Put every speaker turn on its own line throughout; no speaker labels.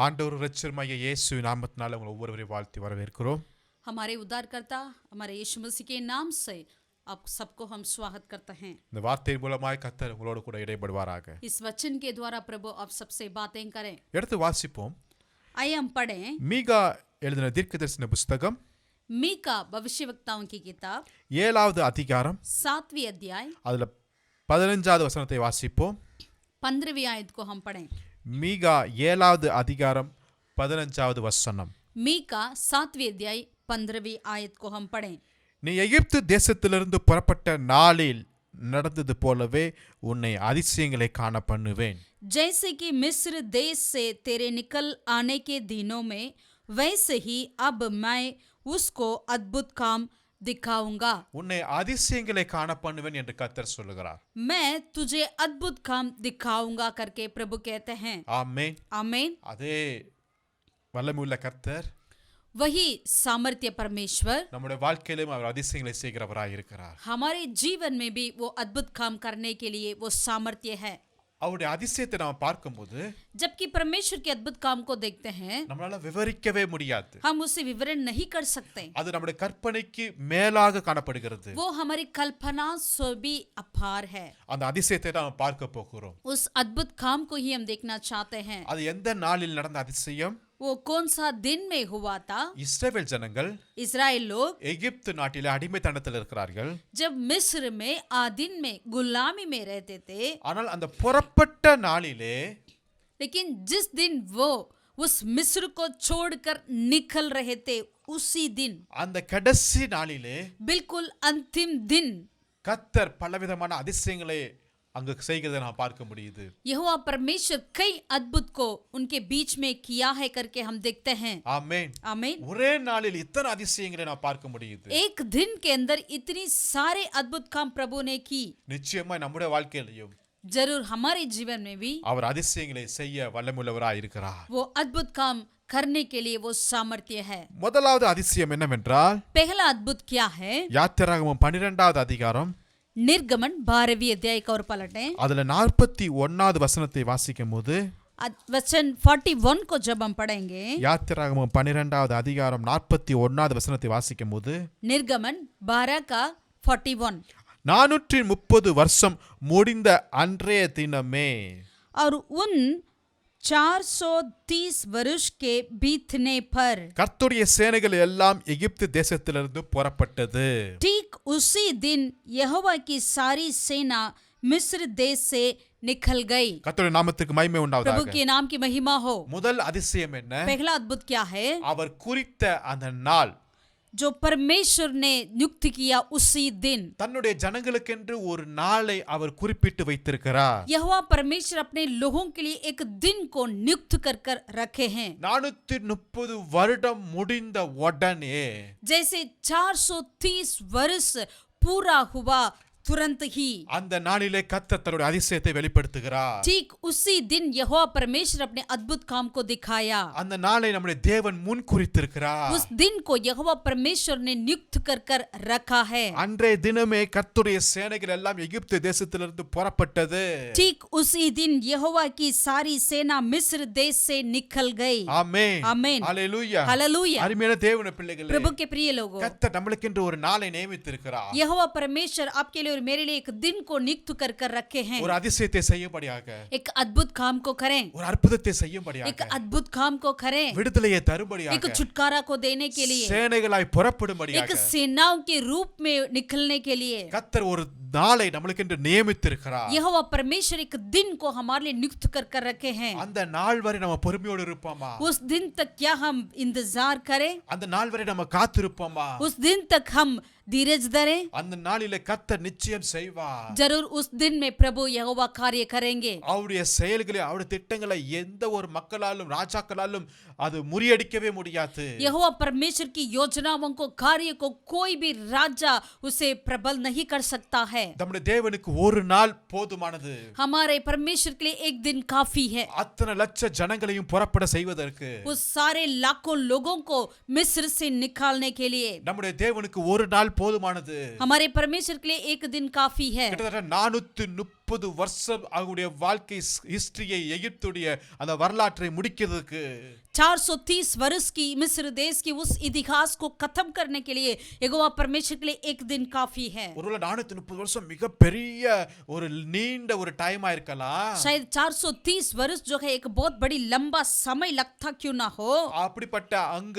ஆண்டவர் இரட்சகருமாகிய இயேசு நாமத்தினால உங்களை ஒவ்வொருவரையும் வாழ்த்தி வரவேற்கிறோம்.
हमारे उद्धारकर्ता हमारे यीशु मसीह के नाम से आप सबको हम स्वागत करते हैं.
இந்த வார்த்தையின் மூலமாய் கர்த்தர் உங்களோடு கூட இடைப்படுவாராக.
इस वचन के द्वारा प्रभु आप सबसे बातें करें.
எடுத்து வாசிப்போம்.
आइए हम पढ़ें.
மீகா எழுதின தீர்க்கதரிசன புத்தகம்
मीका भविष्यवक्ताओं की किताब
7வது அதிகாரம்
7वीं अध्याय
அதுல 15வது வசனத்தை வாசிப்போம்.
15वीं आयत को हम पढ़ें.
மீகா 7வது அதிகாரம் 15வது வசனம்.
मीका 7वीं अध्याय 15वीं आयत को हम पढ़ें.
நீ எகிப்து தேசத்திலிருந்து புறப்பட்ட நாளில் நடந்தது போலவே உன்னை அதிசயங்களை காண பண்ணுவேன்.
जैसे कि मिस्र देश से तेरे निकल आने के दिनों में वैसे ही अब मैं उसको अद्भुत काम दिखाऊंगा.
உன்னை அதிசயங்களை காண பண்ணுவேன் என்று கர்த்தர் சொல்லுகிறார்.
मैं तुझे अद्भुत काम दिखाऊंगा करके प्रभु कहते हैं.
ஆமென்.
आमीन.
அதே வல்லமையுள்ள கர்த்தர்
वही सामर्थ्य परमेश्वर
நம்முடைய வாழ்க்கையிலும் அவர் அதிசயங்களை செய்கிறவராய் இருக்கிறார்.
हमारे जीवन में भी वो अद्भुत काम करने के लिए वो सामर्थ्य है.
அவருடைய அதிசயத்தை நாம் பார்க்கும்போது
जबकि परमेश्वर के अद्भुत काम को देखते हैं
நம்மளால விவரிக்கவே முடியாது.
हम उसे विवरण नहीं कर सकते.
அது நம்முடைய கற்பனைக்கு மேலாக காணப்படுகிறது.
वो हमारी कल्पना से भी अपार है.
அந்த அதிசயத்தை நாம் பார்க்க போகிறோம்.
उस अद्भुत काम को ही हम देखना चाहते हैं.
அது எந்த நாளில் நடந்த அதிசயம்?
वो कौन सा दिन में हुआ था?
இஸ்ரவேல் ஜனங்கள்
इजराइल लोग
எகிப்து நாட்டிலே அடிமைத்தனத்தில் இருக்கிறார்கள்.
जब मिस्र में आदिन में गुलामी में रहते थे,
ஆனால் அந்த புறப்பட்ட நாளிலே
लेकिन जिस दिन वो उस मिस्र को छोड़कर निकल रहे थे उसी दिन,
அந்த கடைசி நாளிலே
बिल्कुल अंतिम दिन
கர்த்தர் பலவிதமான அதிசயங்களை அங்கு செய்கிறதை நாம் பார்க்க முடியுது.
यहोवा परमेश्वर कई अद्भुत को उनके बीच में किया है करके हम देखते हैं.
ஆமென்.
आमीन.
ஒரே நாளில் இத்தனை அதிசயங்களை நாம் பார்க்க முடியுது.
एक दिन के अंदर इतनी सारे अद्भुत काम प्रभु ने की.
நிச்சயமா நம்முடைய வாழ்க்கையிலும்
जरूर हमारे जीवन में भी
அவர் அதிசயங்களை செய்ய வல்லமுள்ளவராய் இருக்கிறார்.
वो अद्भुत काम करने के लिए वो सामर्थ्य है.
முதலாவது அதிசயம் என்னவென்றால்
पहला अद्भुत क्या है?
யாத்திராகமம் 12வது அதிகாரம்
निर्गमन 12वीं अध्याय का और पलटें.
அதுல 41வது வசனத்தை வாசிக்கும்போது
वचन 41 को जब हम पढ़ेंगे,
யாத்திராகமம் 12வது அதிகாரம் 41வது வசனத்தை வாசிக்கும்போது
निर्गमन 12 का 41
430 வருஷம் முடிந்த அன்றைய தினமே
और उन 430 वर्ष के बीतने पर
கர்த்தருடைய சேனைகள் எல்லாம் எகிப்து தேசத்திலிருந்து புறப்பட்டது.
ठीक उसी दिन यहोवा की सारी सेना मिस्र देश से निकल गई.
கர்த்தருடைய நாமத்துக்கு மகிமை
प्रभु
உண்டாவதாக.
के नाम की महिमा हो.
முதல் அதிசயம் என்ன?
पहला अद्भुत क्या है?
அவர் குறித்த அந்த நாள்
जो परमेश्वर ने नियुक्त किया उसी दिन.
தன்னுடைய ஜனங்களுக்கென்று ஒரு நாளை அவர் குறிப்பிட்டு வைத்திருக்கிறார்.
यहोवा परमेश्वर अपने लोगों के लिए एक दिन को नियुक्त कर कर रखे हैं.
430 வருடம் முடிந்த உடனே
जैसे 430 वर्ष पूरा हुआ तुरंत ही
அந்த நாளிலே கர்த்தர் தன்னுடைய அதிசயத்தை வெளிப்படுத்துகிறார்.
ठीक उसी दिन यहोवा परमेश्वर अपने अद्भुत काम को दिखाया.
அந்த நாளை நம்முடைய தேவன் முன் குறித்திருக்கிறார்.
उस दिन को यहोवा परमेश्वर ने नियुक्त कर कर रखा है.
அன்றைய தினமே கர்த்தருடைய சேனைகள் எல்லாம் எகிப்து தேசத்திலிருந்து புறப்பட்டது.
ठीक उसी दिन यहोवा की सारी सेना मिस्र देश से निकल गई.
ஆமென்.
आमीन.
ஹalleluya.
हालेलुया.
அருமையான தேவனுடைய பிள்ளைகளே,
प्रभु के प्रिय लोगों,
கர்த்தர் நம்மளுக்கென்று ஒரு நாளை நியமித்திருக்கிறார்.
यहोवा परमेश्वर आपके लिए और मेरे लिए एक दिन को नियुक्त कर कर रखे हैं.
ஒரு அதிசயத்தை செய்யும்படியாக,
एक अद्भुत काम को करें,
ஒரு அற்புதத்தை
एक
செய்யும்படியாக,
अद्भुत काम को करें,
விடுதலையை
एक
தரும்படியாக,
छुटकारा को देने के लिए,
சேனைகளாய்
एक
புறப்படும்படியாக
सेनाओं के रूप में निकलने के लिए
கர்த்தர் ஒரு நாளை நம்மளுக்கென்று நியமித்திருக்கிறார்.
यहोवा परमेश्वर एक दिन को हमारे लिए नियुक्त कर कर रखे हैं.
அந்த நாள் வரை நம்ம பொறுமையோடு இருப்போமா?
उस दिन तक क्या हम इंतजार करें?
அந்த நாள் வரை நம்ம காத்திருப்போமா?
उस दिन तक हम धीरज धरें?
அந்த நாளிலே கர்த்தர் நிச்சயம் செய்வார்.
जरूर उस दिन में प्रभु यहोवा कार्य करेंगे.
அவருடைய செயல்களை, அவருடைய திட்டங்களை எந்த ஒரு மக்களாலும் ராஜாக்களாலும் அது முறியடிக்கவே முடியாது.
यहोवा परमेश्वर की योजनाओं को, कार्य को कोई भी राजा उसे प्रबल नहीं कर सकता है.
நம்முடைய தேவனுக்கு ஒரு நாள் போதுமானது.
हमारे परमेश्वर के लिए एक दिन काफी है.
அத்தனை லட்ச ஜனங்களையும் புறப்பட செய்வதற்கு
उस सारे लाखों लोगों को मिस्र से निकालने के लिए
நம்முடைய தேவனுக்கு ஒரு நாள் போதுமானது.
हमारे परमेश्वर के लिए एक दिन काफी है.
கிட்டத்தட்ட 430 வருஷம் அவருடைய வாழ்க்கை ஹிஸ்டரியை, எகிப்துடைய அந்த வரலாற்றை முடிக்கிறதுக்கு
430 वर्ष की मिस्र देश की उस इतिहास को खत्म करने के लिए यहोवा परमेश्वर के लिए एक दिन काफी है.
ஒருவேளை 430 வருஷம் மிகப்பெரிய ஒரு நீண்ட ஒரு டைமா இருக்கலாம்.
शायद 430 वर्ष जो है एक बहुत बड़ी लंबा समय लगता क्यों ना हो.
அப்படிப்பட்ட அங்க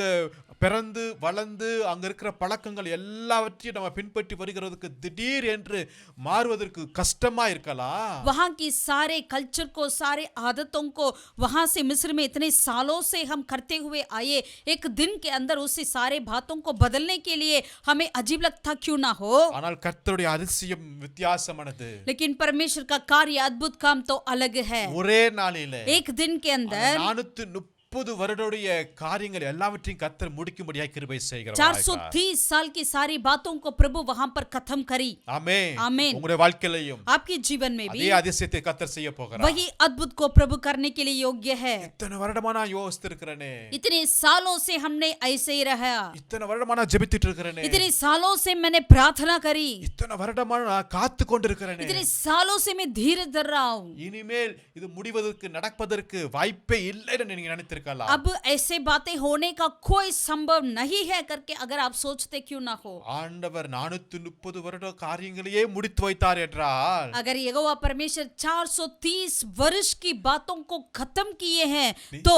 பிறந்து வளர்ந்து அங்க இருக்கிற பழக்கங்கள் எல்லாவற்றையும் நம்ம பின்பற்றி வருகிறதுக்கு திடீர் என்று மாறுவதற்கு கஷ்டமா இருக்கலாம்.
वहां की सारे कल्चर को, सारे आदतों को वहां से मिस्र में इतने सालों से हम करते हुए आए, एक दिन के अंदर उसी सारे बातों को बदलने के लिए हमें अजीब लगता क्यों ना हो.
ஆனால் கர்த்தருடைய அதிசயம் வித்தியாசமானது.
लेकिन परमेश्वर का कार्य, अद्भुत काम तो अलग है.
ஒரே நாளிலே
एक दिन के अंदर
430 வருடோடைய காரியங்கள் எல்லாவற்றையும் கர்த்தர் முடிக்கும்படியாய் கிருபை செய்கிறார்.
430 साल की सारी बातों को प्रभु वहां पर खत्म करी.
ஆமென்.
आमीन.
உங்களுடைய வாழ்க்கையிலும்
आपके जीवन में भी
அதே அதிசயத்தை கர்த்தர் செய்ய போகிறார்.
वही अद्भुत को प्रभु करने के लिए योग्य है.
இத்தனை வருடமா நான் யோசித்திருக்கிறேனே,
इतने सालों से हमने ऐसे ही रहा,
இத்தனை வருடமா நான் ஜெபித்துட்டு இருக்கிறேனே,
इतने सालों से मैंने प्रार्थना करी,
இத்தனை வருடமா நான் காத்து கொண்டிருக்கிறேனே,
इतने सालों से मैं धीरे धर रहा हूँ.
இனிமேல் இது முடிவதற்கு நடப்பதற்கு வாய்ப்பே இல்லைன்னு நீங்க நினைத்திருக்கலாம்.
अब ऐसे बातें होने का कोई संभव नहीं है करके अगर आप सोचते क्यों ना हो.
ஆண்டவர் 430 வருட காரியங்களையே முடித்து வைத்தார் என்றால்,
अगर यहोवा परमेश्वर 430 वर्ष की बातों को खत्म किए हैं तो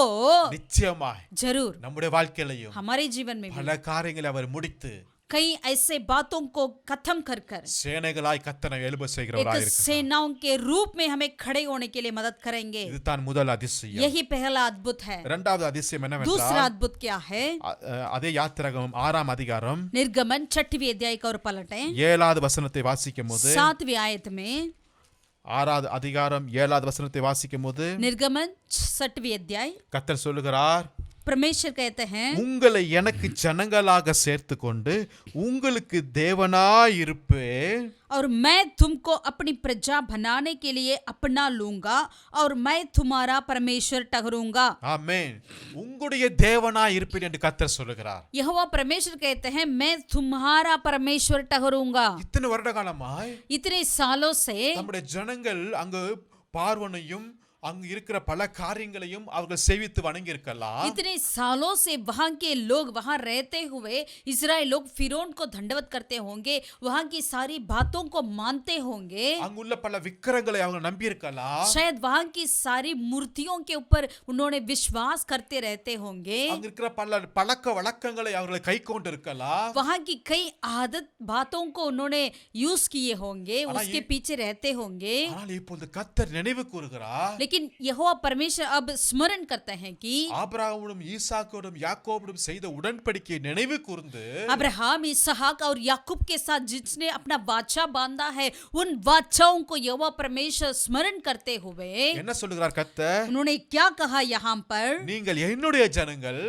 நிச்சயமாய்
जरूर
நம்முடைய வாழ்க்கையிலும்
हमारे जीवन में भी
பல காரியங்களை அவர் முடித்து
कई ऐसे बातों को खत्म कर कर
சேனைகளாய் கர்த்தரை எழும்ப
एक
செய்கிறவராய் இருக்கிறார்.
सेनाओं के रूप में हमें खड़े होने के लिए मदद करेंगे.
இதுதான் முதல் அதிசயம்.
यही पहला अद्भुत है.
இரண்டாவது அதிசயம்
दूसरा
என்னவென்றால்,
अद्भुत क्या है?
அதே யாத்திராகமம் 6ஆம் அதிகாரம்
निर्गमन 6वीं अध्याय का और पलटें
7வது வசனத்தை வாசிக்கும் போது,
7वीं आयत में
6வது அதிகாரம் 7வது வசனத்தை வாசிக்கும் போது
निर्गमन 6वीं अध्याय
கர்த்தர் சொல்லுகிறார்,
परमेश्वर कहते हैं,
உங்களை எனக்கு ஜனங்களாக சேர்த்து கொண்டு உங்களுக்கு தேவனாய் இருப்பேன்,
और मैं तुमको अपनी प्रजा बनाने के लिए अपना लूंगा और मैं तुम्हारा परमेश्वर ठहरूंगा.
ஆமென். உங்களுடைய தேவனாய் இருப்பேன் என்று கர்த்தர் சொல்லுகிறார்.
यहोवा परमेश्वर कहते हैं, मैं तुम्हारा परमेश्वर ठहरूंगा.
இத்தனை வருட காலமாய்
इतने सालों से
நம்முடைய ஜனங்கள் அங்கு பார்வனையும் அங்கு இருக்கிற பல காரியங்களையும் அவர்கள் சேவித்து வணங்கி இருக்கலாம்.
इतने सालों से वहां के लोग वहां रहते हुए इजराइल लोग फिरौन को दंडवत करते होंगे, वहां की सारी बातों को मानते होंगे.
அங்குள்ள பல விக்கிரங்களை அவங்க நம்பி இருக்கலாம்.
शायद वहां की सारी मूर्तियों के ऊपर उन्होंने विश्वास करते रहते होंगे.
அங்க இருக்கிற பல பழக்க வழக்கங்களை அவர்கள் கை கொண்டு இருக்கலாம்.
वहां की कई आदत बातों को उन्होंने यूज किए होंगे, उसके पीछे रहते होंगे.
ஆனால் இப்பொழுது கர்த்தர் நினைவு கூறுகிறார்,
लेकिन यहोवा परमेश्वर अब स्मरण करते हैं कि
ஆபிரகாமுடன் ஈசாக்கோடும் யாக்கோபுடும் செய்த உடன்படிக்கையை நினைவு கூர்ந்து
अब्राहम, इसहाक और याकूब के साथ जिसने अपना वाचा बांधा है, उन वाचाओं को यहोवा परमेश्वर स्मरण करते हुए
என்ன சொல்லுகிறார் கர்த்தர்,
उन्होंने क्या कहा यहाँ पर,
நீங்கள் என்னுடைய ஜனங்கள்,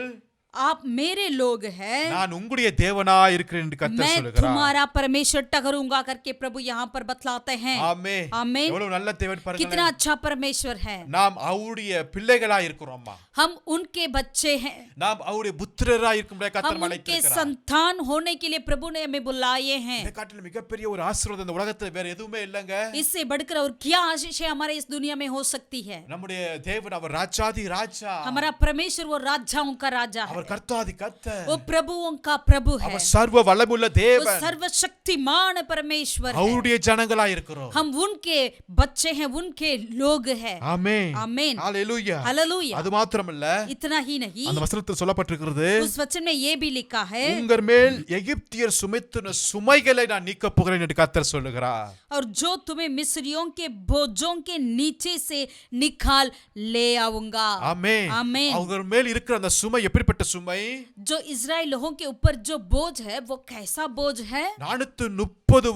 आप मेरे लोग हैं,
நான் உங்களுடைய தேவனாய் இருக்கிறேன் என்று கர்த்தர்
मैं
சொல்லுகிறார்.
तुम्हारा परमेश्वर ठहरूंगा करके प्रभु यहाँ पर बतलाते हैं.
ஆமென்.
आमीन.
எவ்வளவு நல்ல தேவன்
कितना
பாருங்க.
अच्छा परमेश्वर है.
நாம் அவருடைய பிள்ளைகளாய் இருக்கிறோம்மா.
हम उनके बच्चे हैं.
நாம் அவருடைய புத்திரராய் இருக்கும்படி
हम
கர்த்தர்
उनके
அழைத்திருக்கிறார்.
संतान होने के लिए प्रभु ने हमें बुलाए हैं.
இதை காட்டிலும் மிகப்பெரிய ஒரு ஆசீர்வாதம் இந்த உலகத்துல வேற எதுவுமே இல்லங்க.
इससे बढ़कर और क्या आशीष है हमारे इस दुनिया में हो सकती है.
நம்முடைய தேவன் அவர் ராஜாதி ராஜா,
हमारा परमेश्वर वो राजाओं का राजा है,
அவர் கர்த்தாதி கர்த்தர்,
वो प्रभुओं का प्रभु है,
அவர் சர்வ வல்லமுள்ள
वो
தேவன்.
सर्वशक्तिमान परमेश्वर है.
அவருடைய ஜனங்களாய் இருக்கிறோம்.
हम उनके बच्चे हैं, उनके लोग हैं.
ஆமென்.
आमीन.
ஹalleluya.
हालेलुया.
அது மாத்திரமல்ல,
इतना ही नहीं,
அந்த வசனத்தில் சொல்லப்பட்டிருக்கிறது,
उस वचन में ये भी लिखा है,
உங்கள் மேல் எகிப்தியர் சுமத்தின சுமைகளை நான் நீக்கப் போகிறேன் என்று கர்த்தர் சொல்லுகிறார்.
और जो तुम्हें मिस्रियों के बोझों के नीचे से निकाल ले आऊंगा.
ஆமென்.
आमीन.
அவர்கள் மேல் இருக்கிற அந்த சுமை எப்படிப்பட்ட சுமை?
जो इजराइल लोगों के ऊपर जो बोझ है वो कैसा बोझ है?
430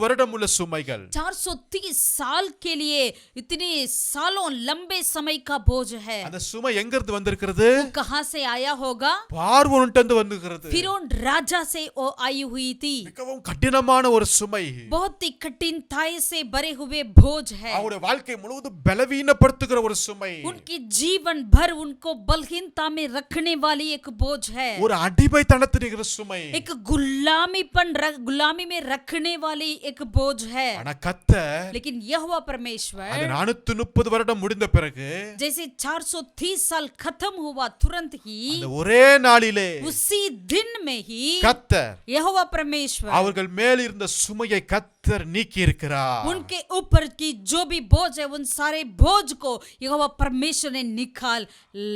வருடம் உள்ள சுமைகள்
430 साल के लिए इतने सालों लंबे समय का बोझ है।
அந்த சுமை எங்க இருந்து வந்திருக்கிறது?
वो कहां से आया होगा?
பார்வோன்ட்ட இருந்து வந்திருக்கிறது.
फिरौन राजा से वो आई हुई थी।
மிகவும் கடினமான ஒரு சுமை.
बहुत ही कठिनताई से भरे हुए बोझ है।
அவருடைய வாழ்க்கை முழுவதும் பலவீனப்படுத்துகிற ஒரு சுமை.
उनकी जीवन भर उनको बलहीनता में रखने वाली एक बोझ है।
ஒரு அடிமைத்தனத்தின் சுமை.
एक गुलामी में रखने वाली एक बोझ है।
ஆனா கர்த்தர்
लेकिन यहोवा परमेश्वर
அது 430 வருடம் முடிந்த பிறகு
जैसे 430 साल खत्म हुआ तुरंत ही
அந்த ஒரே நாளிலே
उसी दिन में ही
கர்த்தர்
यहोवा परमेश्वर
அவர்கள் மேல் இருந்த சுமையை கர்த்தர் நீக்கி இருக்கிறார்.
उनके ऊपर की जो भी बोझ है उन सारे बोझ को यहोवा परमेश्वर ने निकाल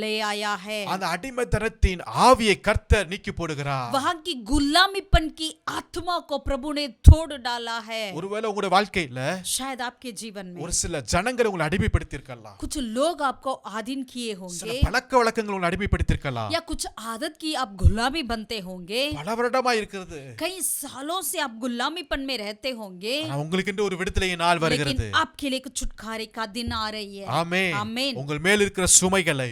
ले आया है।
அந்த அடிமைத்தனத்தின் ஆவியை கர்த்தர் நீக்கி போடுகிறார்.
वहां की गुलामीपन की आत्मा को प्रभु ने तोड़ डाला है।
ஒருவேளை உங்களுடைய வாழ்க்கையில
शायद आपके जीवन में
ஒரு சில ஜனங்களை உங்களை அடிமைப்படுத்தி இருக்கலாம்.
कुछ लोग आपको आधीन किए
சில
होंगे
பழக்க வழக்கங்கள் உங்களை அடிமைப்படுத்தி இருக்கலாம்.
या कुछ आदत की आप गुलामी बनते होंगे।
பல வருடமா இருக்கிறது.
कई सालों से आप गुलामीपन में रहते होंगे।
ஆனா உங்களுக்கு ஒரு விடுதலையின் நாள் வருகிறது.
लेकिन आपके लिए एक छुटकारे का दिन आ रही है।
ஆமென்.
आमीन।
உங்கள் மேல் இருக்கிற சுமைகளை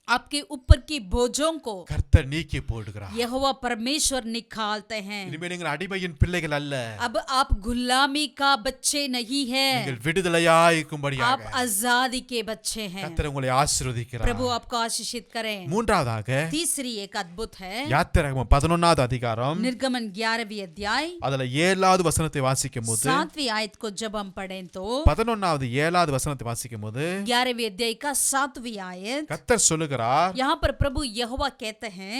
आपके ऊपर की बोझों को
கர்த்தர் நீக்கி போடுகிறார்.
यहोवा परमेश्वर निकालते हैं।
இனிமே நீங்கள் அடிமையின் பிள்ளைகள் அல்ல.
अब आप गुलामी का बच्चे नहीं हैं।
நீங்கள் விடுதலையாய் இருக்கும்படியாக
आप आजादी के बच्चे हैं।
கர்த்தர் உங்களை ஆசீர்வதிக்கிறார்.
प्रभु आपको आशीषित करें।
மூன்றாவதாக
तीसरी एक अद्भुत है
யாத்திராகமம் 11வது அதிகாரம்
निर्गमन 11वीं अध्याय
அதுல 7வது வசனத்தை வாசிக்கும்போது
7वीं आयत को जब हम पढ़ें तो
11வது 7வது வசனத்தை வாசிக்கும்போது
11वीं अध्याय का 7वीं आयत
கர்த்தர் சொல்லுகிறார்,
यहाँ पर प्रभु यहोवा कहते हैं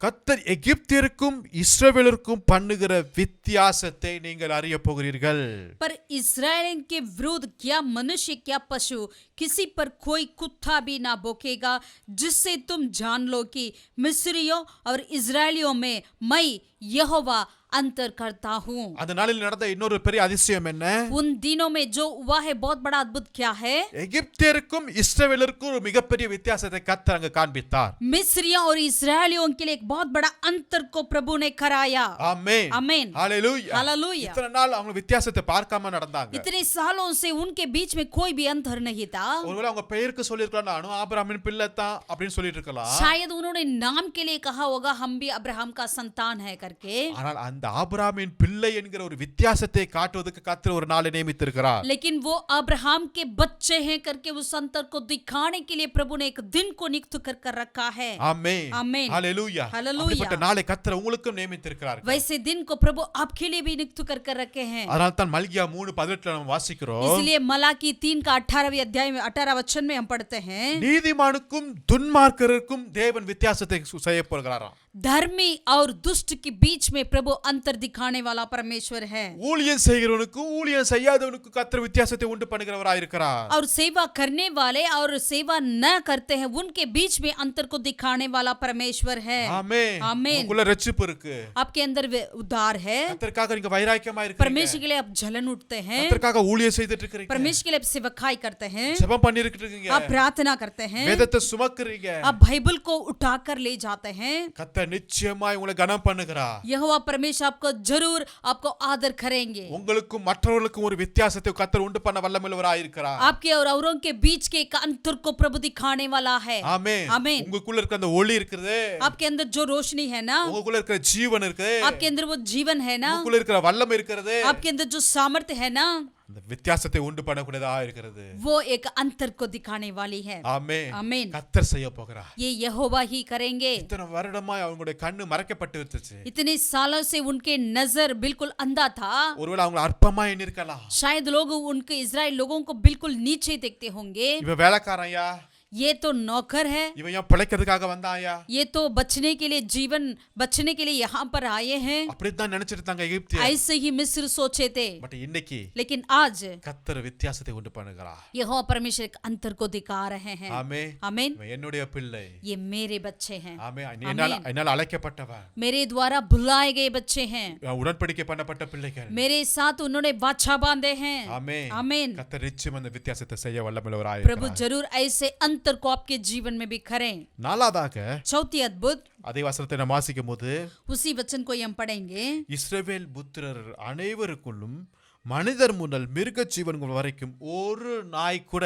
கர்த்தர் எகிப்தியருக்கும் இஸ்ரவேலருக்கும் பண்ணுகிற வித்தியாசத்தை நீங்கள் அறிய போகிறீர்கள்.
पर इस्राएल के विरुद्ध क्या मनुष्य क्या पशु किसी पर कोई कुत्ता भी ना भौंकेगा, जिससे तुम जान लो कि मिस्रियों और इस्राएलियों में मैं यहोवा अंतर करता हूँ।
அந்த நாளில் நடந்த இன்னொரு பெரிய அதிசயம் என்ன?
उन दिनों में जो हुआ है बहुत बड़ा अद्भुत क्या है?
எகிப்தியருக்கும் இஸ்ரவேலருக்கும் ஒரு மிகப்பெரிய வித்தியாசத்தை கர்த்தர் அங்க காண்பித்தார்.
मिस्रियों और इस्राएलियों के लिए एक बहुत बड़ा अंतर को प्रभु ने कराया।
ஆமென்.
आमीन।
ஹalleluya.
हालेलुया।
இத்தனை நாள் அவங்க வித்தியாசத்தை பார்க்காம நடந்தாங்க.
इतने सालों से उनके बीच में कोई भी अंतर नहीं था।
ஒருவேளை அவங்க பெயருக்கு சொல்லிருக்கலாம், நானும் ஆபிரகாமின் பிள்ளை தான் அப்படின்னு சொல்லிட்டு இருக்கலாம்.
शायद उन्होंने नाम के लिए कहा होगा हम भी अब्राहम का संतान है करके।
ஆனால் அந்த ஆபிரகாமின் பிள்ளை என்கிற ஒரு வித்தியாசத்தை காட்டுவதற்கு கர்த்தர் ஒரு நாளை நியமித்திருக்கிறார்.
लेकिन वो अब्राहम के बच्चे हैं करके उस अंतर को दिखाने के लिए प्रभु ने एक दिन को नियुक्त कर रखा है।
ஆமென்.
आमीन।
ஹalleluya.
हालेलुया।
அப்படிப்பட்ட நாளை கர்த்தர் உங்களுக்கும் நியமித்திருக்கிறார்.
वैसे दिन को प्रभु आपके लिए भी नियुक्त कर रखे हैं।
அதனால தான் மல்கியா 3:18 நம்ம வாசிக்கிறோம்.
इसलिए मलाकी 3 का 18वें अध्याय में 18 वचन में हम पढ़ते हैं
நீதிமானுக்கும் துன்மார்க்கருக்கும் தேவன் வித்தியாசத்தை செய்ய போகிறாராம்.
धर्मी और दुष्ट के बीच में प्रभु अंतर दिखाने वाला परमेश्वर है।
ஊழியம் செய்கிறவனுக்கும் ஊழியம் செய்யாதவனுக்கும் கர்த்தர் வித்தியாசத்தை உண்டு பண்ணுகிறவராய் இருக்கிறார்.
और सेवा करने वाले और सेवा न करते हैं उनके बीच में अंतर को दिखाने वाला परमेश्वर है।
ஆமென்.
आमीन।
உங்களுக்குள்ள ரட்சிப்பு இருக்கு.
आपके अंदर उद्धार है।
கர்த்தருக்காக நீங்க வைராக்கியமா இருக்கீங்க.
परमेश्वर के लिए आप जलन उठते हैं।
கர்த்தருக்காக ஊழியம் செய்துட்டு இருக்கீங்க.
परमेश्वर के लिए आप सेवकाई करते हैं।
ஜெபம் பண்ணிட்டு இருக்கீங்க.
आप प्रार्थना करते हैं।
வேதத்தை சுமக்குறீங்க.
आप बाइबल को उठाकर ले जाते हैं।
கர்த்தர் நிச்சயமாய் உங்களை கனம் பண்ணுகிறார்.
यहोवा परमेश्वर आपको जरूर आपको आदर करेंगे।
உங்களுக்கும் மற்றவர்களுக்கும் ஒரு வித்தியாசத்தை கர்த்தர் உண்டு பண்ண வல்லமையுள்ளவராய் இருக்கிறார்.
आपके और औरों के बीच के एक अंतर को प्रभु दिखाने वाला है।
ஆமென்.
आमीन।
உங்களுக்குள்ள இருக்க அந்த ஒளி இருக்குது.
आपके अंदर जो रोशनी है ना,
உங்களுக்குள்ள இருக்கிற ஜீவன் இருக்கு.
आपके अंदर वो जीवन है ना,
உங்களுக்குள்ள இருக்கிற வல்லமை இருக்கிறது.
आपके अंदर जो सामर्थ्य है ना,
அந்த வித்தியாசத்தை உண்டு பண்ணக்கூடியதா இருக்கிறது.
वो एक अंतर को दिखाने वाली है।
ஆமென்.
आमीन।
கர்த்தர் செய்ய போகிறார்.
ये यहोवा ही करेंगे।
இத்தனை வருடமாய் அவங்களுடைய கண்ணு மறைக்கப்பட்டு இருந்துச்சு.
इतने सालों से उनके नजर बिल्कुल अंधा था।
ஒருவேளை அவங்க அற்பமா எண்ணிருக்கலாம்.
शायद लोग उनके इजराइल लोगों को बिल्कुल नीचे देखते होंगे।
இவன் வேலைக்காரன்யா,
ये तो नौकर है,
இவன் ஏன் பிழைக்கிறதுக்காக வந்தாயா,
ये तो बचने के लिए जीवन बचने के लिए यहाँ पर आए हैं,
அப்படிதான் நினைச்சிட்டு இருந்தாங்க எகிப்தியர்.
ऐसे ही मिस्र सोचे थे।
பட் இன்னைக்கு
लेकिन आज
கர்த்தர் வித்தியாசத்தை உண்டு பண்ணுகிறார்.
यहोवा परमेश्वर एक अंतर को दिखा रहे हैं।
ஆமென்.
आमीन।
இவன் என்னுடைய பிள்ளை.
ये मेरे बच्चे हैं।
ஆமென். என்னால் அழைக்கப்பட்டவன்.
मेरे द्वारा बुलाए गए बच्चे हैं।
உடன்படிக்கை பண்ணப்பட்ட பிள்ளைகள்.
मेरे साथ उन्होंने वाचा बांधे हैं।
ஆமென்.
आमीन।
கர்த்தர் நிச்சயம் அந்த வித்தியாசத்தை செய்ய வல்லமையுள்ளவராய்
प्रभु
இருக்கிறார்.
जरूर ऐसे अंतर रूपांतर को आपके जीवन में भी करें।
நாலாவதாக
चौथी अद्भुत,
அதே வசனத்தை நாம் வாசிக்கும் போது
उसी वचन को हम पढ़ेंगे।
இஸ்ரவேல் புத்திரர் அனைவருக்குள்ளும் மனிதர் முதல் மிருக ஜீவன்கள் வரைக்கும் ஒரு நாய் கூட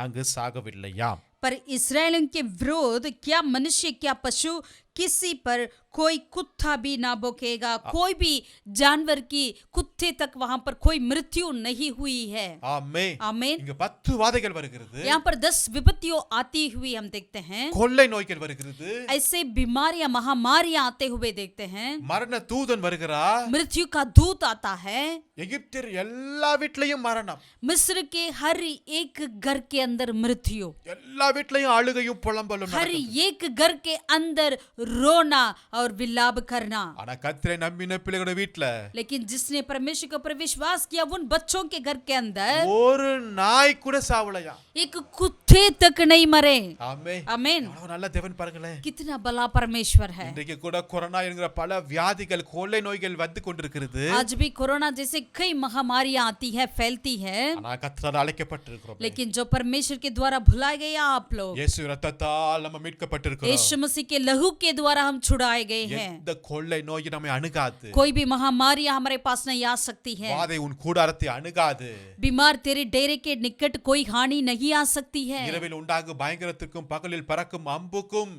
அங்கு சாகவில்லையாம்.
पर इस्राएलियों के विरोध क्या मनुष्य क्या पशु किसी पर कोई कुत्ता भी ना भौंकेगा, कोई भी जानवर की कुत्ते तक वहां पर कोई मृत्यु नहीं हुई है।
ஆமென்.
आमीन।
இங்க 10 வாதைகள் வருகிறது,
यहाँ पर 10 विपत्तियों आती हुई हम देखते हैं।
கொள்ளை நோய்கள் வருகிறது,
ऐसे बीमारियां महामारियां आते हुए देखते हैं।
மரண தூதன் வருகிறார்,
मृत्यु का दूत आता है।
எகிப்தியர் எல்லா வீட்லயும் மரணம்,
मिस्र के हर एक घर के अंदर मृत्यु,
எல்லா வீட்லயும் அழுகையும் புலம்பலும்
हर
நடக்குது.
एक घर के अंदर रोना और विलाप करना।
ஆனா கர்த்தரை நம்பின பிள்ளைகளோட வீட்ல
लेकिन जिसने परमेश्वर के ऊपर विश्वास किया उन बच्चों के घर के अंदर
ஒரு நாய் கூட சாவலையா.
एक कुत्ते तक नहीं मरे।
ஆமென்.
आमीन।
அவ்வளவு நல்ல தேவன் பாருங்களேன்.
कितना भला परमेश्वर है।
இன்றைக்கு கூட கொரோனா என்கிற பல வியாதிகள் கொள்ளை நோய்கள் வந்து கொண்டிருக்கிறது.
आज भी कोरोना जैसे कई महामारियां आती है, फैलती है,
ஆனா கர்த்தரால் அழைக்கப்பட்டிருக்கிறோம்.
लेकिन जो परमेश्वर के द्वारा भुलाए गए आप लोग,
இயேசு ரத்தத்தால் நம்ம மீட்கப்பட்டிருக்கிறோம்.
यीशु मसीह के लहू के द्वारा हम छुड़ाए गए हैं।
எந்த கொள்ளை நோய் நம்மை அணுகாது,
कोई भी महामारी हमारे पास नहीं आ सकती है।
வாதை உன் கூடாரத்தை அணுகாது,
बीमार तेरे डेरे के निकट कोई हानि नहीं आ सकती है।
இரவில் உண்டாகும் பயங்கரத்திற்கும் பகலில் பறக்கும் அம்புக்கும்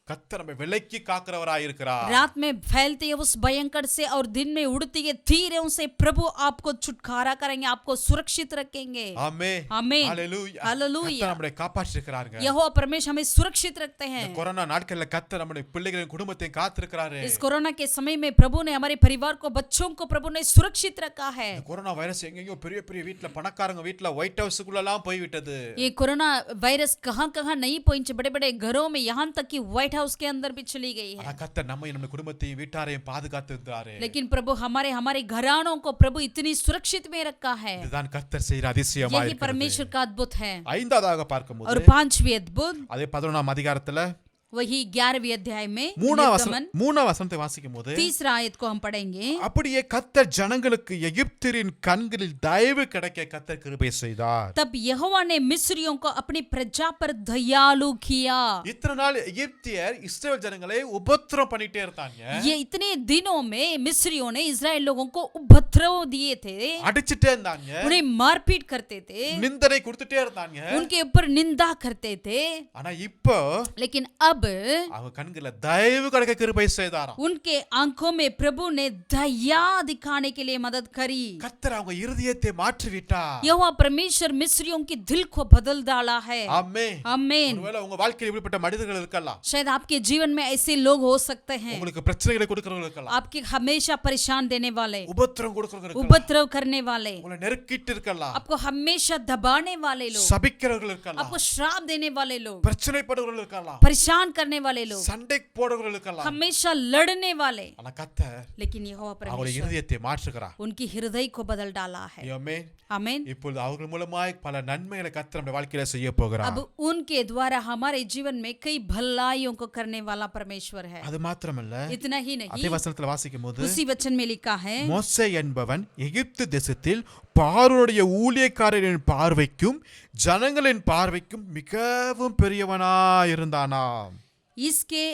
கர்த்தர் நம்மை விலக்கி காக்கிறவராய் இருக்கிறார்.
रात में फैलते हैं उस भयंकर से और दिन में उड़ती है तीरों से प्रभु आपको छुटकारा करेंगे, आपको सुरक्षित रखेंगे।
ஆமென்.
आमीन।
ஹalleluya.
हालेलुया।
கர்த்தர் நம்மை காப்பாற்றிருக்கிறாருங்க.
यहोवा परमेश्वर हमें सुरक्षित रखते हैं।
இந்த கொரோனா நாட்கள்ல கர்த்தர் நம்முடைய பிள்ளைகளின் குடும்பத்தை காத்திருக்கிறாரு.
इस कोरोना के समय में प्रभु ने हमारे परिवार को, बच्चों को प्रभु ने सुरक्षित रखा है।
இந்த கொரோனா வைரஸ் எங்கெங்கயோ பெரிய பெரிய வீட்ல பணக்காரங்க வீட்ல ஒயிட் ஹவுஸ்க்குள்ள எல்லாம் போய் விட்டது.
ये कोरोना वायरस कहां कहां नहीं पहुंचे, बड़े बड़े घरों में, यहां तक कि व्हाइट हाउस के अंदर भी चली गई है।
ஆனா கர்த்தர் நம்மை நம்ம குடும்பத்தையும் வீட்டாரையும் பாதுகாத்து இருந்தாரு.
लेकिन प्रभु हमारे घरानों को प्रभु इतनी सुरक्षित में रखा है।
இதுதான் கர்த்தர் செய்யற அதிசயமாய்
यही
இருக்கிறது.
परमेश्वर का अद्भुत है।
ஐந்தாவதாக பார்க்கும்போது
और पांचवी अद्भुत,
அதே 11ஆம் அதிகாரத்துல
वही 11वीं अध्याय में
3ஆம் வசனத்தை வாசிக்கும் போது
तीसरा आयत को हम पढ़ेंगे।
அப்படியே கர்த்தர் ஜனங்களுக்கு எகிப்தியரின் கண்களில் தயவு கிடைக்க கர்த்தர் கிருபை செய்தார்.
तब यहोवा ने मिस्रियों को अपनी प्रजा पर दयालु किया।
இத்தனை நாள் எகிப்தியர் இஸ்ரவேல் ஜனங்களை உபத்திரம் பண்ணிட்டே இருந்தாங்க,
ये इतने दिनों में मिस्रियों ने इजराइल लोगों को उपद्रव दिए थे,
அடிச்சிட்டே இருந்தாங்க,
उन्हें मारपीट करते थे,
நிந்தனை கொடுத்துட்டே இருந்தாங்க.
उनके ऊपर निंदा करते थे।
ஆனா இப்போ
लेकिन अब
அவங்க கண்களில் தயவு கிடைக்க கிருபை செய்தாராம்.
उनके आंखों में प्रभु ने दया दिखाने के लिए मदद करी।
கர்த்தர் அவங்க இருதயத்தை மாற்றி விட்டார்.
यहोवा परमेश्वर मिस्रियों के दिल को बदल डाला है।
ஆமென்.
आमीन।
ஒருவேளை உங்க வாழ்க்கையில் இப்படிப்பட்ட மனிதர்கள் இருக்கலாம்,
शायद आपके जीवन में ऐसे लोग हो सकते हैं,
உங்களுக்கு பிரச்சனைகளை கொடுக்கிறவங்க இருக்கலாம்,
आपके हमेशा परेशान देने वाले,
உபத்திரம் கொடுக்கிறவங்க இருக்கலாம்,
उपद्रव करने वाले,
உங்களை நெருக்கிட்டு இருக்கலாம்,
आपको हमेशा दबाने वाले लोग,
சபிக்கிறவர்கள் இருக்கலாம்,
आपको श्राप देने वाले लोग,
பிரச்சனைப்படுறவர்கள் இருக்கலாம்,
परेशान करने वाले लोग,
சண்டை போடுறவர்கள் இருக்கலாம்.
हमेशा लड़ने वाले।
ஆனா கர்த்தர்
लेकिन यहोवा
அவருடைய
परमेश्वर
இருதயத்தை மாற்றுகிறார்.
उनकी हृदय को बदल डाला है।
ஆமென்.
आमीन।
இப்பொழுது அவர்கள் மூலமாய் பல நன்மைகளை கர்த்தர் நம்முடைய வாழ்க்கையில செய்ய போகிறார்.
अब उनके द्वारा हमारे जीवन में कई भलाइयों को करने वाला परमेश्वर है।
அது மாத்திரமல்ல,
इतना ही
அதே
नहीं,
வசனத்துல வாசிக்கும் போது
उसी वचन में लिखा है,
மோசே என்பவன் எகிப்து தேசத்தில் பார்வோனுடைய ஊழியக்காரரின் பார்வைக்கும் ஜனங்களின் பார்வைக்கும் மிகவும் பெரியவனாயிருந்தானாம்.
इसके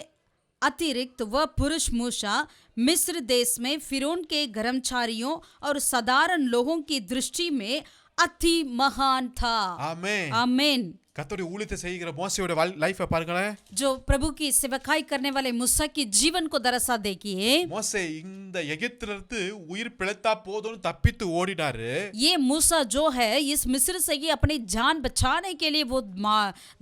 अतिरिक्त वह पुरुष मूसा मिस्र देश में फिरौन के कर्मचारियों और साधारण लोगों की दृष्टि में अति महान था।
ஆமென்.
आमीन।
கர்த்தருடைய ஊழியத்தை செய்கிற மோசேயோட லைஃபை பாருங்களேன்.
जो प्रभु की सेवकाई करने वाले मूसा की जीवन को दरअसल देखिए।
மோசே இந்த எகிப்தில இருந்து உயிர் பிழைத்தா போதும்னு தப்பித்து ஓடினாரு.
ये मूसा जो है इस मिस्र से ही अपनी जान बचाने के लिए वो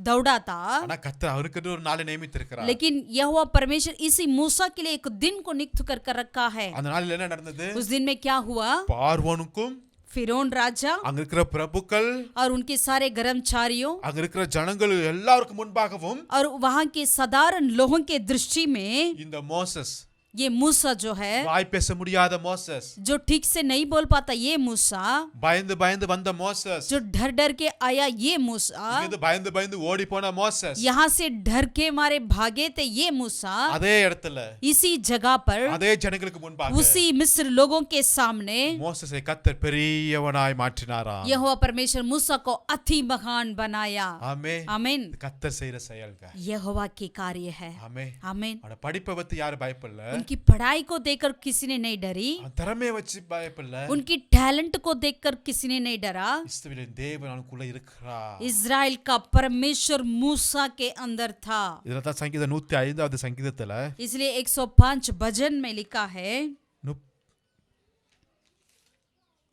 दौड़ा था,
ஆனா கர்த்தர் அவருக்கு ஒரு நாளை நியமித்திருக்கிறார்.
लेकिन यहोवा परमेश्वर इसी मूसा के लिए एक दिन को नियुक्त कर रखा है।
அந்த நாளில் என்ன நடந்தது?
उस दिन में क्या हुआ?
பார்வோனுக்கும்
फिरौन राजा
அங்க இருக்கிற பிரபுக்கள்
और उनके सारे कर्मचारियों
அங்க இருக்கிற ஜனங்கள் எல்லாருக்கும் முன்பாகவும்
और वहां के साधारण लोगों के दृष्टि में
இந்த மோசஸ்
ये मूसा जो है,
வாய் பேச முடியாத மோசஸ்,
जो ठीक से नहीं बोल पाता ये मूसा,
பயந்து பயந்து வந்த மோசஸ்,
जो डर डर के आया ये मूसा,
இங்கிருந்து பயந்து பயந்து ஓடி போன மோசஸ்,
यहाँ से डर के मारे भागे थे ये मूसा,
அதே இடத்துல
इसी जगह पर
அதே ஜனங்களுக்கு முன்பாக
उसी मिस्र लोगों के सामने
மோசஸை கர்த்தர் பெரியவனாய் மாற்றினாராம்.
यहोवा परमेश्वर मूसा को अति महान बनाया।
ஆமென்.
आमीन।
இது கர்த்தர் செய்யற செயல்ங்க.
यहोवा की कार्य है।
ஆமென்.
आमीन।
அவன படிப்பை பத்தி யாரும் பயப்படல,
उनकी पढ़ाई को देखकर किसी ने नहीं डरी,
அவன் திறமையை வச்சு பயப்படல,
उनकी टैलेंट को देखकर किसी ने नहीं डरा।
இஸ்ரவேலின் தேவன் அவனுக்குள்ள இருக்கிறார்.
इजराइल का परमेश्वर मूसा के अंदर था।
இதனால தான் சங்கீதம் 105வது சங்கீதத்துல
इसलिए 105 भजन में लिखा है,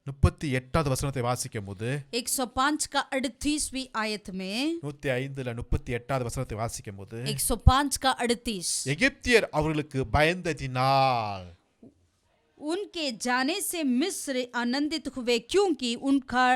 38வது வசனத்தை வாசிக்கும் போது
105 का 38वीं आयत में,
105ல 38வது வசனத்தை வாசிக்கும் போது
105 का 38,
எகிப்தியர் அவர்களுக்கு பயந்ததினால்
उनके जाने से मिस्र आनंदित हुए क्योंकि उनका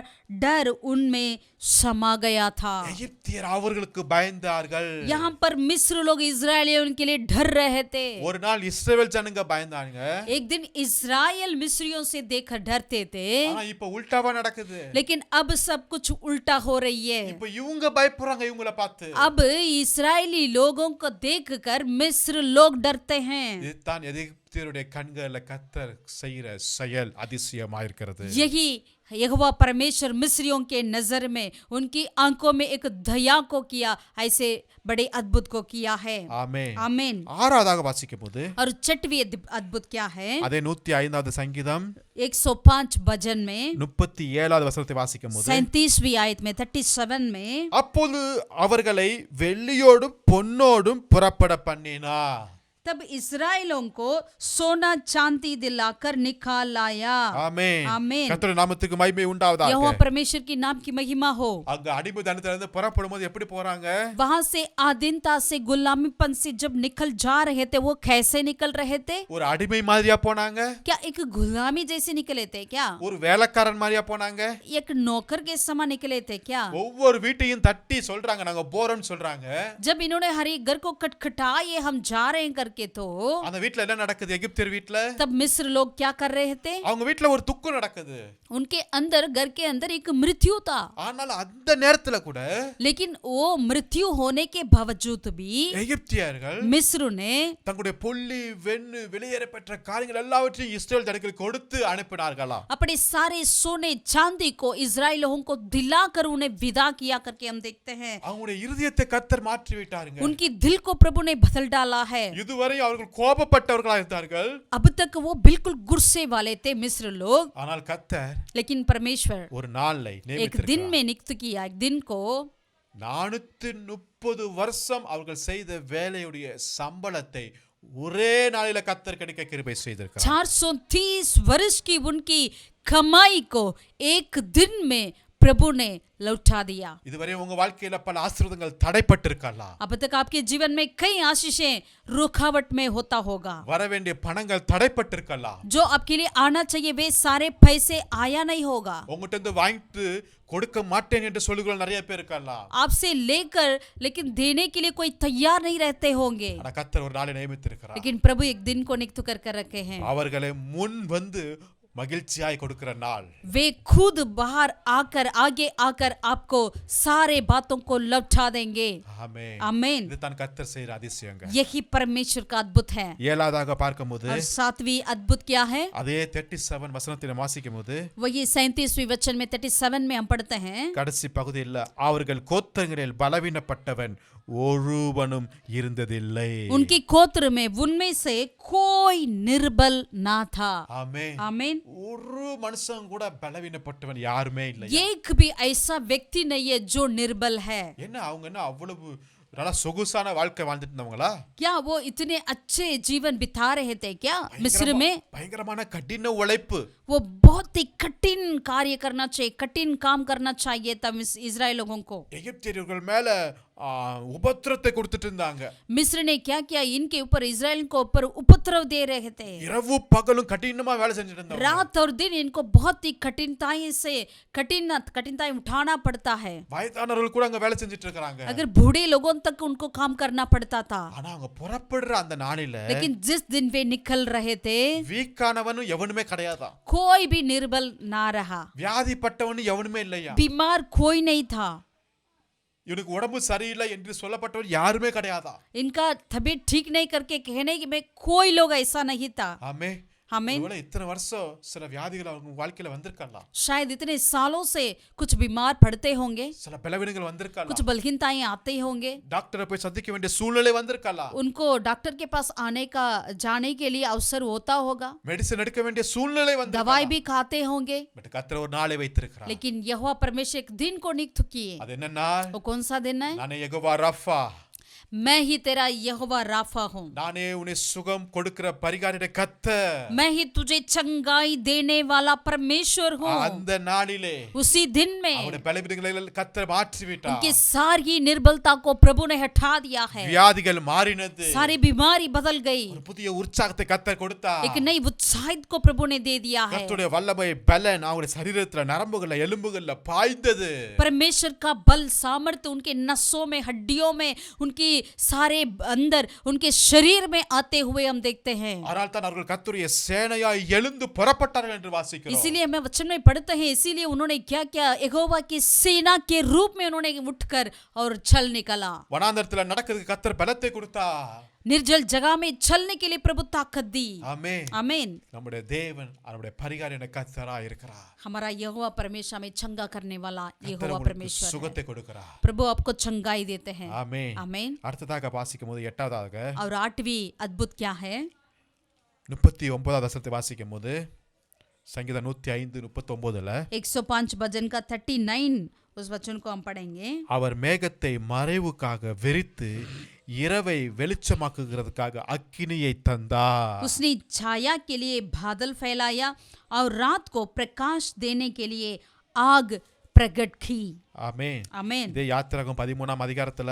डर उनमें समा गया था।
எகிப்தியர் அவர்களுக்கு பயந்தார்கள்.
यहाँ पर मिस्र लोग इजरायलियों के लिए डर रहे थे।
ஒரு நாள் இஸ்ரவேல் ஜனங்க பயந்தாங்க,
एक दिन इजराइल मिस्रियों से देखकर डरते थे,
ஆனா இப்ப உல்டாவா நடக்குது.
लेकिन अब सब कुछ उल्टा हो रही है।
இப்ப இவங்க பயப்படுறாங்க இவங்கள பார்த்து.
अब इस्राएली लोगों को देखकर मिस्र लोग डरते हैं।
இதுதான் எகிப்தியருடைய கண்கள்ல கர்த்தர் செய்யற செயல் அதிசயமா இருக்கிறது.
यही यहोवा परमेश्वर मिस्रियों के नजर में उनकी आंखों में एक दया को किया, ऐसे बड़े अद्भुत को किया है।
ஆமென்.
आमीन।
ஆறாவதாக வாசிக்கும் போது
और छठवीं अद्भुत क्या है?
அதே 105வது சங்கீதம்
105 भजन में
37வது வசனத்தை வாசிக்கும் போது
37वीं आयत में 37 में,
அப்போது அவர்களை வெள்ளியோடும் பொன்னோடும் புறப்பட பண்ணினார்.
तब इस्राएलों को सोना चांदी दिलाकर निकाल लाया।
ஆமென்.
आमीन।
கர்த்தருடைய நாமத்துக்கு மகிமை உண்டாவதாக.
यहोवा परमेश्वर की नाम की महिमा हो।
அங்க அடிமைத்தனத்துல இருந்து புறப்படும்போது எப்படி போறாங்க?
वहां से आधीनता से गुलामीपन से जब निकल जा रहे थे, वो कैसे निकल रहे थे?
ஒரு அடிமை மாதிரியா போனாங்க?
क्या एक गुलामी जैसे निकले थे क्या?
ஒரு வேலைக்காரன் மாதிரியா போனாங்க?
एक नौकर के समान निकले थे क्या?
ஒவ்வொரு வீட்டையும் தட்டி சொல்றாங்க நாங்க போறோம்னு சொல்றாங்க.
जब इन्होंने हर एक घर को खटखटाए हम जा रहे हैं करके, तो
அந்த வீட்ல என்ன நடக்குது? எகிப்தியர் வீட்ல
तब मिस्र लोग क्या कर रहे थे?
அவங்க வீட்ல ஒரு துக்கம் நடக்குது.
उनके अंदर, घर के अंदर एक मृत्यु था।
ஆனால் அந்த நேரத்துல கூட
लेकिन वो मृत्यु होने के बावजूद भी
எகிப்தியர்கள்
मिस्र ने
தங்களுடைய பொல்லி வெண்ணு வெளியேற பெற்ற காரியங்கள் எல்லாவற்றையும் இஸ்ரவேல் ஜனங்களுக்கு கொடுத்து அனுப்பினார்களாம்.
अपने सारे सोने चांदी को इजराइल लोगों को दिलाकर उन्हें विदा किया करके हम देखते हैं।
அவங்களுடைய இருதயத்தை கர்த்தர் மாற்றி விட்டாருங்க.
उनकी दिल को प्रभु ने बदल डाला है।
இதுவரை அவர்கள் கோபப்பட்டவர்களாக இருந்தார்கள்,
अब तक वो बिल्कुल गुस्से वाले थे मिस्र लोग,
ஆனால் கர்த்தர்
लेकिन परमेश्वर
ஒரு நாளை
एक दिन
நியமித்திருக்கிறார்.
में नियुक्त किया, एक दिन को
430 வருஷம் அவர்கள் செய்த வேலையுடைய சம்பளத்தை ஒரே நாளில கர்த்தர் கிடைக்க கிருபை செய்திருக்கிறார்.
430 वर्ष की उनकी कमाई को एक दिन में प्रभु ने लौटा दिया।
இதுவரை உங்க வாழ்க்கையில பல ஆசீர்வாதங்கள் தடைப்பட்டிருக்கலாம்.
अब तक आपके जीवन में कई आशीषें रुकावट में होता होगा।
வர வேண்டிய பணங்கள் தடைப்பட்டிருக்கலாம்.
जो आपके लिए आना चाहिए वे सारे पैसे आया नहीं होगा।
உங்ககிட்ட இருந்து வாங்கிட்டு கொடுக்க மாட்டேன் என்று சொல்லுகிற நிறைய பேர் இருக்கலாம்.
आपसे लेकर लेकिन देने के लिए कोई तैयार नहीं रहते होंगे,
ஆனா கர்த்தர் ஒரு நாளை நியமித்திருக்கிறார்.
लेकिन प्रभु एक दिन को नियुक्त कर रखे हैं।
அவர்களை முன் வந்து மகிழ்ச்சியாய் கொடுக்கிற நாள்.
वे खुद बाहर आकर, आगे आकर आपको सारे बातों को लौटा देंगे।
ஆமென்.
आमीन।
இதுதான் கர்த்தர் செய்யற அதிசயங்க.
यही परमेश्वर का अद्भुत है।
ஏழாவதாக பார்க்கும்போது
और 7वीं अद्भुत क्या है?
அதே 37 வசனத்தில வாசிக்கும்போது
वही 37वीं वचन में 37 में हम पढ़ते हैं,
கடைசி பகுதியில் அவர்கள் கோத்திரங்களில் பலவீனப்பட்டவன் ஒருவனும் இருந்ததில்லை.
उनकी गोत्र में उनमें से कोई निर्बल ना था।
ஆமென்.
आमीन।
ஒரு மனுஷன் கூட பலவீனப்பட்டவன் யாருமே இல்லை.
एक भी ऐसा व्यक्ति नहीं है जो निर्बल है।
என்ன அவங்க என்ன அவ்வளவு நல்லா சொகுசான வாழ்க்கை வாழ்ந்துட்டு இருந்தவங்களா?
क्या वो इतने अच्छे जीवन बिता रहे थे क्या मिस्र में?
பயங்கரமான கடின உழைப்பு.
वो बहुत ही कठिन कार्य करना चाहिए, कठिन काम करना चाहिए था इजराइल लोगों को।
எகிப்தியர்கள் மேல உபத்திரத்தை கொடுத்துட்டு இருந்தாங்க.
मिस्र ने क्या किया, इनके ऊपर इजराइल को ऊपर उपद्रव दे रहे थे।
இரவு பகலும் கடினமா வேலை செஞ்சுட்டு இருந்தாங்க.
रात और दिन इनको बहुत ही कठिनताएं उठाना पड़ता है।
வயதானவர்கள் கூட அங்க வேலை செஞ்சுட்டு இருக்காங்க.
अगर बूढ़े लोगों तक उनको काम करना पड़ता था।
ஆனா அவங்க புறப்படுற அந்த நாளில
लेकिन जिस दिन वे निकल रहे थे,
வீக்கானவனும் எவனுமே கிடையாதா.
कोई भी निर्बल ना रहा,
வியாதிப்பட்டவனும் எவனுமே இல்லையா.
बीमार कोई नहीं था,
இவனுக்கு உடம்பு சரியில்லை என்று சொல்லப்பட்டவன் யாருமே கிடையாதா.
इनका तबीयत ठीक नहीं करके कहने में कोई लोग ऐसा नहीं था।
ஆமே.
हमें
ஒருவேளை இத்தனை வருஷம் சில வியாதிகள் அவங்க வாழ்க்கையில வந்திருக்கலாம்.
शायद इतने सालों से कुछ बीमार पड़ते होंगे,
சில பலவீனங்கள் வந்திருக்கலாம்.
कुछ बलहीनताएं आते होंगे,
டாக்டரை போய் சந்திக்க வேண்டிய சூழ்நிலை வந்திருக்கலாம்.
उनको डॉक्टर के पास जाने के लिए अवसर होता होगा,
மெடிசன் எடுக்க வேண்டிய சூழ்நிலை
दवाई
வந்திருக்கலாம்.
भी खाते होंगे।
பட் கர்த்தர் ஒரு நாளை வைத்திருக்கிறார்.
लेकिन यहोवा परमेश्वर एक दिन को नियुक्त किए।
அது என்ன நாள்?
वो कौन सा दिन है?
நானே யெகோவா ரஃபா,
मैं ही तेरा यहोवा राफा हूँ,
நானே உன்னை சுகம் கொடுக்கிற பரிகாரிட கர்த்தர்.
मैं ही तुझे चंगाई देने वाला परमेश्वर हूँ।
அந்த நாளிலே
उसी दिन में
அவருடைய பலவீனங்களை கர்த்தர் மாற்றி விட்டார்.
उनकी सारी निर्बलता को प्रभु ने हटा दिया है,
வியாதிகள் மாறினது.
सारी बीमारी बदल गई,
ஒரு புதிய உற்சாகத்தை கர்த்தர் கொடுத்தார்.
एक नई उत्साहित को प्रभु ने दे दिया है।
கர்த்தருடைய வல்லமை பலன் அவருடைய சரீரத்துல நரம்புகள்ல எலும்புகள்ல பாய்ந்தது.
परमेश्वर का बल सामर्थ्य उनके नसों में, हड्डियों में, उनकी सारे अंदर उनके शरीर में आते हुए हम देखते हैं।
ஆனால் தான் அவர்கள் கர்த்தருடைய சேனையாய் எழுந்து புறப்பட்டார்கள் என்று வாசிக்கிறோம்.
इसीलिए हमें वचन में पढ़ते हैं, इसीलिए उन्होंने क्या किया, यहोवा की सेना के रूप में उन्होंने उठकर और चल निकला।
வனாந்தரத்துல நடக்கிறதுக்கு கர்த்தர் பலத்தை கொடுத்தார்.
निर्जल जगह में चलने के लिए प्रभु ताकत दी।
ஆமென்.
आमीन।
நம்முடைய தேவன் நம்முடைய பரிகாரியான கர்த்தராய் இருக்கிறார்.
हमारा यहोवा परमेश्वर में चंगा करने वाला
கர்த்தர்
यहोवा
உங்களுக்கு
परमेश्वर है।
சுகத்தை கொடுக்கிறார்.
प्रभु आपको चंगाई देते हैं।
ஆமென்.
आमीन।
அடுத்ததாக வாசிக்கும் போது 8வதாக
और 8वीं अद्भुत क्या है?
39வது வசனத்தை வாசிக்கும் போது சங்கீதம் 105:39ல
105 भजन का 39 उस वचन को हम पढ़ेंगे।
அவர் மேகத்தை மறைவுக்காக விரித்து இரவை வெளிச்சமாக்குகிறதுக்காக அக்கினியை தந்தார்.
उसने छाया के लिए बादल फैलाया और रात को प्रकाश देने के लिए आग प्रकट की।
ஆமென்.
आमीन।
இதே யாத்திராகமம் 13ஆம் அதிகாரத்துல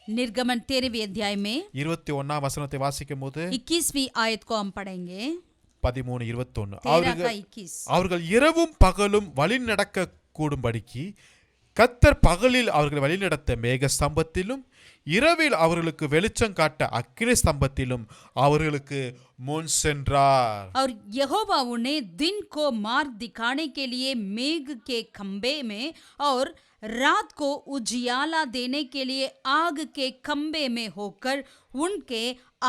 निर्गमन 13वें अध्याय में
21ஆம் வசனத்தை வாசிக்கும் போது
21वीं आयत को हम पढ़ेंगे।
13:21
13 का 21।
அவர்கள் இரவும் பகலும் வழி நடக்க கூடும்படிக்கு கர்த்தர் பகலில் அவர்கள் வழிநடத்த மேக ஸ்தம்பத்திலும் இரவில் அவர்களுக்கு வெளிச்சம் காட்ட அக்கினி ஸ்தம்பத்திலும் அவர்களுக்கு முன் சென்றார்.
और यहोवा उन्हें दिन को मार्ग दिखाने के लिए मेघ के खंबे में और रात को उजियाला देने के लिए आग के खंबे में होकर उनके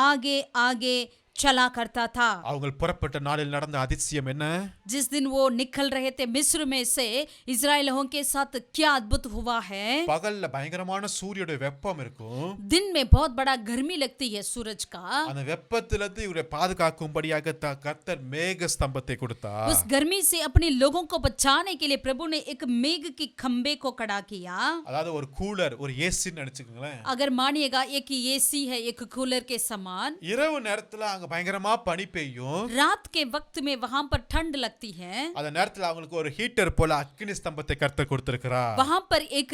आगे आगे चला करता था।
அவங்க புறப்பட்ட நாளில் நடந்த அதிசயம் என்ன?
जिस दिन वो निकल रहे थे मिस्र में से, इजराइलियों के साथ क्या अद्भुत हुआ है।
பகல்ல பயங்கரமான சூரியனுடைய வெப்பம் இருக்கும்.
दिन में बहुत बड़ा गर्मी लगती है सूरज का।
அந்த வெப்பத்திலிருந்து இவரை பாதுகாக்கும்படியாக கர்த்தர் மேக ஸ்தம்பத்தை கொடுத்தார்.
उस गर्मी से अपने लोगों को बचाने के लिए प्रभु ने एक मेघ के खंबे को खड़ा किया।
அதாவது ஒரு கூலர், ஒரு ஏசின்னு நினைச்சுக்கோங்களேன்.
अगर मानिएगा एक एसी है, एक कूलर के समान।
இரவு நேரத்துல அங்க பயங்கரமா பனி பெய்யும்.
रात के वक्त में वहां पर ठंड लगती है।
அந்த நேரத்துல அவங்களுக்கு ஒரு ஹீட்டர் போல அக்கினி ஸ்தம்பத்தை கர்த்தர் கொடுத்திருக்கிறார்.
वहां पर एक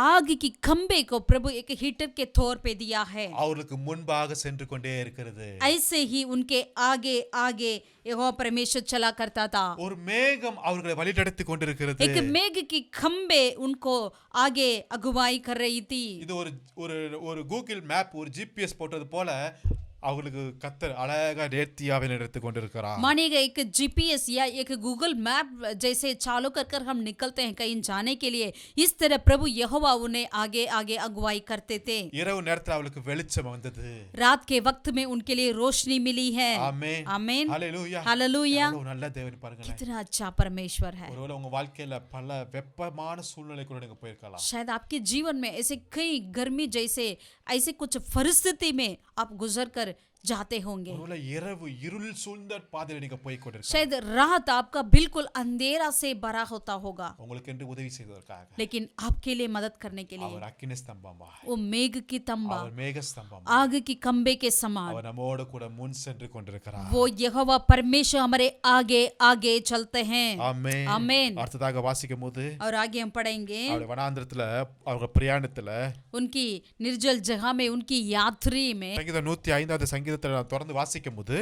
आग की खंबे को प्रभु एक हीटर के तौर पे दिया है।
அவர்களுக்கு முன்பாக சென்று கொண்டே இருக்கிறது.
ऐसे ही उनके आगे आगे यहोवा परमेश्वर चला करता था।
ஒரு மேகம் அவர்களை வழிநடத்தி கொண்டிருக்கிறது.
एक मेघ की खंबे उनको आगे अगुवाई कर रही थी।
இது ஒரு கூகுள் மேப், ஒரு ஜிபிஎஸ் போட்டது போல அவங்களுக்கு கர்த்தர் அழகா நேர்த்தியாவே நடத்தி கொண்டிருக்கிறார்.
मानिएगा एक जीपीएस या एक गूगल मैप जैसे चालू कर हम निकलते हैं कहीं जाने के लिए, इस तरह प्रभु यहोवा उन्हें आगे आगे अगुवाई करते थे।
இரவு நேரத்துல அவளுக்கு வெளிச்சம் வந்தது.
रात के वक्त में उनके लिए रोशनी मिली है।
ஆமென்.
आमीन।
ஹalleluya.
हालेलुया।
எவ்வளவு நல்ல தேவன் பாருங்க.
कितना अच्छा परमेश्वर है।
ஒருவேளை உங்க வாழ்க்கையில பல வெப்பமான சூழ்நிலைக்குள்ள நீங்க போயிருக்கலாம்.
शायद आपके जीवन में ऐसे कई गर्मी जैसे ऐसे कुछ परिस्थिति में आप गुजर कर जाते होंगे।
ஒருவேளை இரவு இருள் சூழ்ந்த பாதையில நீங்க போய் கொண்டிருக்கலாம்.
शायद रात आपका बिल्कुल अंधेरा से भरा होता होगा,
உங்களுக்கு என்று உதவி செய்வதற்காக
लेकिन आपके लिए मदद करने के लिए
அவர் அக்கினி ஸ்தம்பமா,
वो मेघ की तंबा,
அவர் மேக ஸ்தம்பமா,
आग की खंबे के समान
அவர் நம்மோடு கூட முன் சென்று கொண்டிருக்கிறார்.
वो यहोवा परमेश्वर हमारे आगे आगे चलते हैं।
ஆமென்.
आमेन।
அடுத்ததாக வாசிக்கும் போது
और आगे हम पढ़ेंगे
அவருடைய வனாந்திரத்துல அவங்க பிரயாணத்துல
उनकी निर्जल जगह में, उनकी यात्री में।
சங்கீதம் 105வது சங்கீதத்தை நான் தொடர்ந்து வாசிக்கும் போது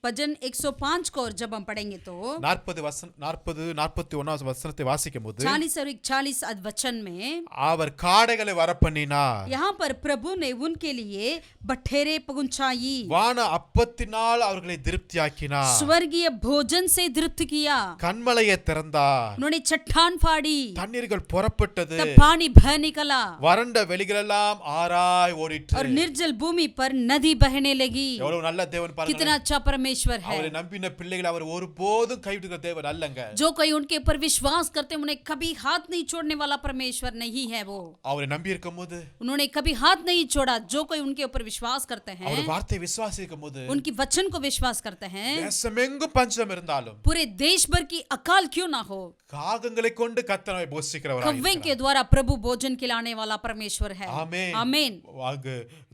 भजन 105 को और जब हम पढ़ेंगे तो
41வது வசனத்தை வாசிக்கும் போது
40 और 41 वचन में
அவர் காடைகளை வரப்பண்ணினார்,
यहाँ पर प्रभु ने उनके लिए बठेरे पहुंचाई,
வான அப்பத்தினால் அவர்களை திருப்தியாக்கினார்,
स्वर्गीय भोजन से तृप्त किया,
கண்மலையை திறந்தார்,
उन्होंने चट्टान फाड़ी,
தண்ணீர்கள் புறப்பட்டது,
तब पानी बह निकला
வறண்ட வெளிகளெல்லாம் ஆறாய் ஓடிற்று.
और निर्जल भूमि पर नदी बहने लगी।
எவ்வளவு நல்ல தேவன் பாருங்க.
कितना अच्छा परमेश्वर है।
அவரை நம்பின பிள்ளைகளை அவர் ஒருபோதும் கைவிடுகிற தேவன் அல்லங்க.
जो कोई उनके ऊपर विश्वास करते हैं उन्हें कभी हाथ नहीं छोड़ने वाला परमेश्वर नहीं है वो।
அவரை நம்பி இருக்கும்போது,
उन्होंने कभी हाथ नहीं छोड़ा। जो कोई उनके ऊपर विश्वास करते हैं,
அவர் வார்த்தை விசுவாசிக்கும் போது,
उनकी वचन को विश्वास करते हैं,
தேசமெங்கும் பஞ்சம் இருந்தாலும்
पूरे देश भर की अकाल क्यों ना हो,
காகங்களை கொண்டு கர்த்தரை போஷிக்கிறவராய்
कव्वे के द्वारा प्रभु भोजन खिलाने वाला परमेश्वर है।
ஆமென்.
आमीन।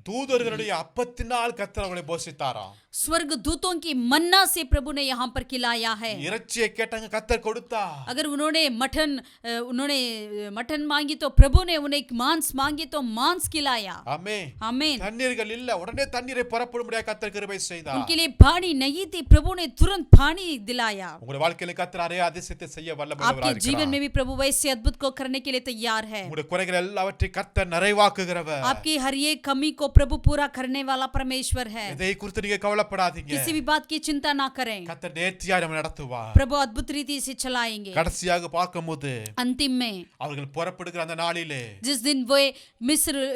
தூதர்களுடைய அப்பத்தினால் கர்த்தர் அவர்களை போஷித்தாராம்.
स्वर्ग दूतों की मन्ना से प्रभु ने यहाँ पर खिलाया है।
இறைச்சியை கேட்டாங்க, கர்த்தர் கொடுத்தா.
अगर उन्होंने मटन मांगी तो प्रभु ने उन्हें मांस मांगी तो मांस खिलाया।
ஆமென்.
आमीन।
தண்ணீர்கள் இல்ல, உடனே தண்ணீரை புறப்படும்படியாக கர்த்தர் கிருபை செய்தார்.
उनके लिए पानी नहीं थी, प्रभु ने तुरंत पानी दिलाया।
உங்களுடைய வாழ்க்கையில கர்த்தர் அதே அதிசயத்தை செய்ய
आपके
வல்லவராய்
जीवन
இருக்கிறார்.
में भी प्रभु वैसे अद्भुत को करने के लिए तैयार है।
உங்களுடைய குறைகள் எல்லாவற்றையும் கர்த்தர் நிறைவாக்குகிறவர்.
आपकी हर एक कमी को प्रभु पूरा करने वाला परमेश्वर है।
இதை குறித்து நீங்க கவலைப்படாதீங்க.
किसी भी बात की चिंता ना करें।
கர்த்தர் நேர்த்தியாய் நம்மை நடத்துவார்.
प्रभु अद्भुत रीति से चलाएंगे।
கடைசியாக பார்க்கும்போது
अंतिम में
அவர்கள் புறப்படுகிற அந்த நாளிலே
जिस दिन वे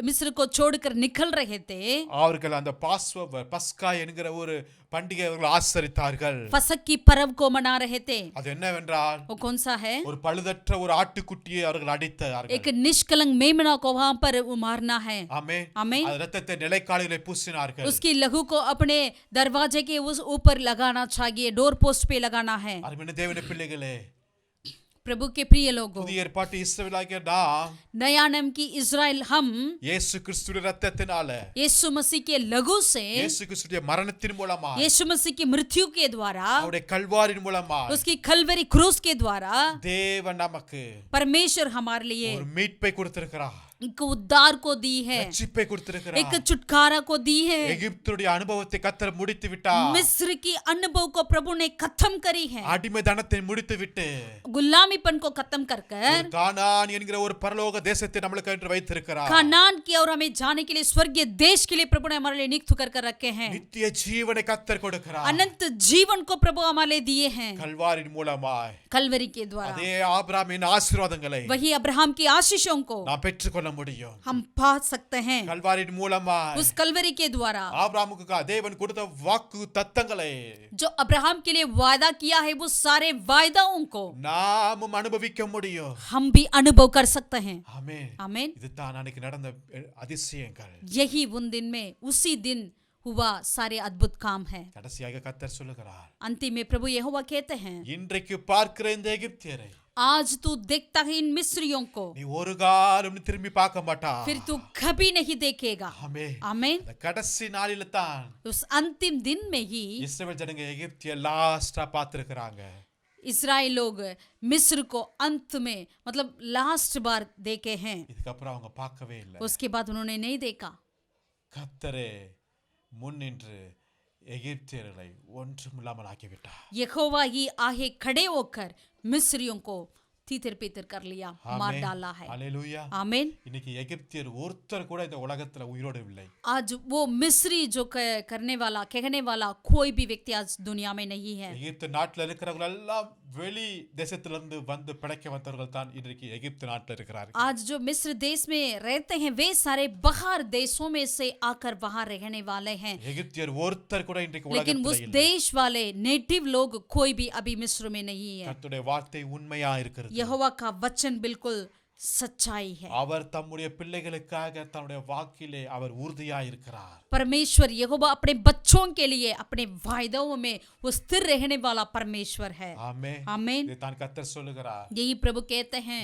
मिस्र को छोड़कर निकल रहे थे,
அவர்கள் அந்த பாஸ்வர் பஸ்கா என்கிற ஒரு பண்டிகை அவர்கள் ஆசரித்தார்கள்.
फसक की पर्व को मना रहे थे।
அது என்னவென்றால்,
वो कौन सा है?
ஒரு பழுதற்ற ஒரு ஆட்டுக்குட்டியை அவர்கள் அடித்தார்கள்.
एक निष्कलंक मेमना को वहां पर मारना है।
ஆமென்.
आमीन।
அது இரத்தத்தை நிலைக்காலிலே பூசினார்கள்.
उसकी लहू को अपने दरवाजे के उस ऊपर लगाना चाहिए, डोर पोस्ट पे लगाना है।
அருமையான தேவனுடைய பிள்ளைகளே,
प्रभु के प्रिय लोगों,
புதிய ஏற்பாட்டு இஸ்ரவேலாகிய நாம்
नया नाम की इजराइल हम
இயேசு கிறிஸ்துவின் இரத்தத்தினால,
यीशु मसीह के लहू से,
இயேசு கிறிஸ்துவின் மரணத்தின் மூலமா,
यीशु मसीह की मृत्यु के द्वारा,
அவருடைய கல்வாரின் மூலமா
उसकी कलवरी क्रूस के द्वारा
தேவன் நமக்கு
परमेश्वर हमारे लिए
ஒரு மீட்பை கொடுத்திருக்கிறார்.
एक उद्धार को दी है,
ரட்சிப்பை கொடுத்திருக்கிறார்.
एक छुटकारा को दी है।
எகிப்துடைய அனுபவத்தை கர்த்தர் முடித்து விட்டார்.
मिस्र की अनुभव को प्रभु ने खत्म करी है।
அடிமைத்தனத்தை முடித்து விட்டு
गुलामीपन को खत्म कर कर
கானான் என்கிற ஒரு பரலோக தேசத்தை நமக்கு என்று வைத்திருக்கிறார்.
कानान की ओर हमें जाने के लिए स्वर्गीय देश के लिए प्रभु ने हमारे लिए नियुक्त कर रखे हैं।
நித்திய ஜீவனை கர்த்தர் கொடுக்கிறார்.
अनंत जीवन को प्रभु हमारे लिए दिए हैं
கல்வாரின் மூலமாய்.
कलवरी के द्वारा।
அதே ஆபிரகாமின் ஆசீர்வாதங்களை
वही अब्राहम की आशीषों को
நாம் பெற்றுக்கொள்ள முடியும்.
हम पा सकते हैं
கல்வாரின் மூலமாய்.
उस कलवरी के द्वारा।
ஆபிரகாமுக்கு தேவன் கொடுத்த வாக்கு தத்தங்களை
जो अब्राहम के लिए वादा किया है, वो सारे वायदाओं को
நாமும் அனுபவிக்க முடியும்.
हम भी अनुभव कर सकते हैं।
ஆமென்.
आमीन।
இதுதான் அன்னைக்கு நடந்த அதிசயங்கள்.
यही उन दिन में, उसी दिन हुआ सारे अद्भुत काम है।
கடைசியாக கர்த்தர் சொல்லுகிறார்,
अंतिम में प्रभु यहोवा कहते हैं,
இன்றைக்கு பார்க்கிற இந்த எகிப்தியரை
आज तू देखता है इन मिस्रियों को,
நீ ஒரு காலம் திரும்பி பார்க்க மாட்டா.
फिर तू कभी नहीं देखेगा।
ஆமென்.
आमीन।
இந்த கடைசி நாளில தான்
उस अंतिम दिन में ही
இஸ்ரவேல் ஜனங்க எகிப்திய லாஸ்டா பார்த்திருக்கிறாங்க.
इस्राएल लोग मिस्र को अंत में, मतलब लास्ट बार देखे हैं।
இதுக்கப்புறம் அவங்க பார்க்கவே இல்லை.
उसके बाद उन्होंने नहीं देखा।
கர்த்தரே முன்னின்று எகிப்தியர்களை ஒன்றுமில்லாமல் ஆக்கிவிட்டார்.
यहोवा ही आहे खड़े होकर मिस्रियों को तीतर पीतर कर लिया, मार
ஆமென்.
डाला है।
அல்லேலூயா.
आमीन।
இன்னைக்கு எகிப்தியர் ஒருத்தர் கூட இந்த உலகத்துல உயிரோடு இல்லை.
आज वो मिस्री जो करने वाला, कहने वाला कोई भी व्यक्ति आज दुनिया में नहीं है।
எகிப்து நாட்டுல இருக்கிறவங்க எல்லாம் வெளி தேசத்திலிருந்து வந்து பிழைக்க வந்தவர்கள் தான் இன்றைக்கு எகிப்து நாட்டுல இருக்கிறார்கள்.
आज जो मिस्र देश में रहते हैं, वे सारे बाहर देशों में से आकर वहां रहने वाले हैं।
எகிப்தியர் ஒருத்தர் கூட இன்றைக்கு
लेकिन
உலகத்துல
उस
இல்லை.
देश वाले नेटिव लोग कोई भी अभी मिस्र में नहीं है।
கர்த்தருடைய வார்த்தை உண்மையா இருக்கிறது.
यहोवा का वचन बिल्कुल सच्चाई है।
அவர் தம்முடைய பிள்ளைகளுக்காக தன்னுடைய வாக்கிலே அவர் உறுதியாய் இருக்கிறார்.
परमेश्वर यहोवा अपने बच्चों के लिए अपने वायदों में वो स्थिर रहने वाला परमेश्वर है।
ஆமென்.
आमीन।
இதைத்தான் கர்த்தர் சொல்லுகிறார்.
यही प्रभु कहते हैं,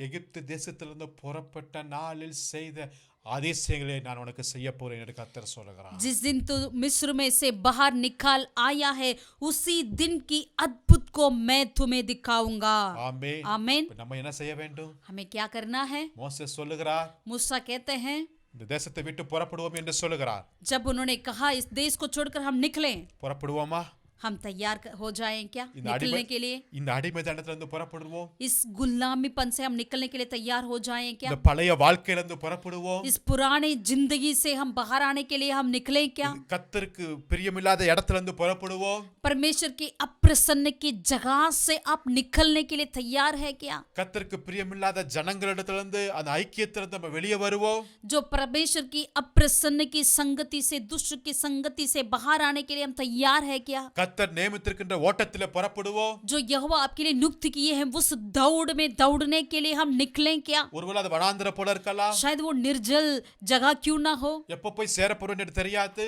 எகிப்து தேசத்திலிருந்து புறப்பட்ட நாளில் செய்த அதிசயங்களை நான் உனக்கு செய்ய போறேன் என்று கர்த்தர் சொல்லுகிறார்.
जिस दिन तू मिस्र में से बाहर निकाल आया है उसी दिन की अद्भुत को मैं तुम्हें दिखाऊंगा।
ஆமென்.
आमीन।
நம்ம என்ன செய்ய வேண்டும்?
हमें क्या करना है?
மோசே சொல்லுகிறார்,
मूसा कहते हैं,
இந்த தேசத்தை விட்டு புறப்படுவோம் என்று சொல்லுகிறார்.
जब उन्होंने कहा इस देश को छोड़कर हम निकलें,
புறப்படுவோமா?
हम तैयार हो जाएं क्या
இந்த
निकलने के लिए?
இந்த அடிமைத்தனத்திலிருந்து புறப்படுவோம்.
इस गुलामीपन से हम निकलने के लिए तैयार हो जाएं क्या?
இந்த பழைய வாழ்க்கையிலிருந்து புறப்படுவோம்.
इस पुरानी जिंदगी से हम बाहर आने के लिए हम निकलें क्या?
கர்த்தருக்கு பிரியமில்லாத இடத்திலிருந்து புறப்படுவோம்.
परमेश्वर की अप्रसन्न की जगह से आप निकलने के लिए तैयार है क्या?
கர்த்தருக்கு பிரியமில்லாத ஜனங்களிடத்திலிருந்து அந்த ஐக்கியத்திலிருந்து நம்ம வெளியே வருவோம்.
जो परमेश्वर की अप्रसन्न की संगति से, दुष्ट की संगति से बाहर आने के लिए हम तैयार है क्या?
கர்த்தர் நியமித்திருக்கின்ற ஓட்டத்திலே புறப்படுவோம்.
जो यहोवा आपके लिए नियुक्त किए हैं उस दौड़ में दौड़ने के लिए हम निकलें क्या?
ஒருவேளை அது வனாந்தர போல இருக்கலாம்.
शायद वो निर्जल जगह क्यों ना हो,
எப்ப போய் சேர போறோம் என்று தெரியாது.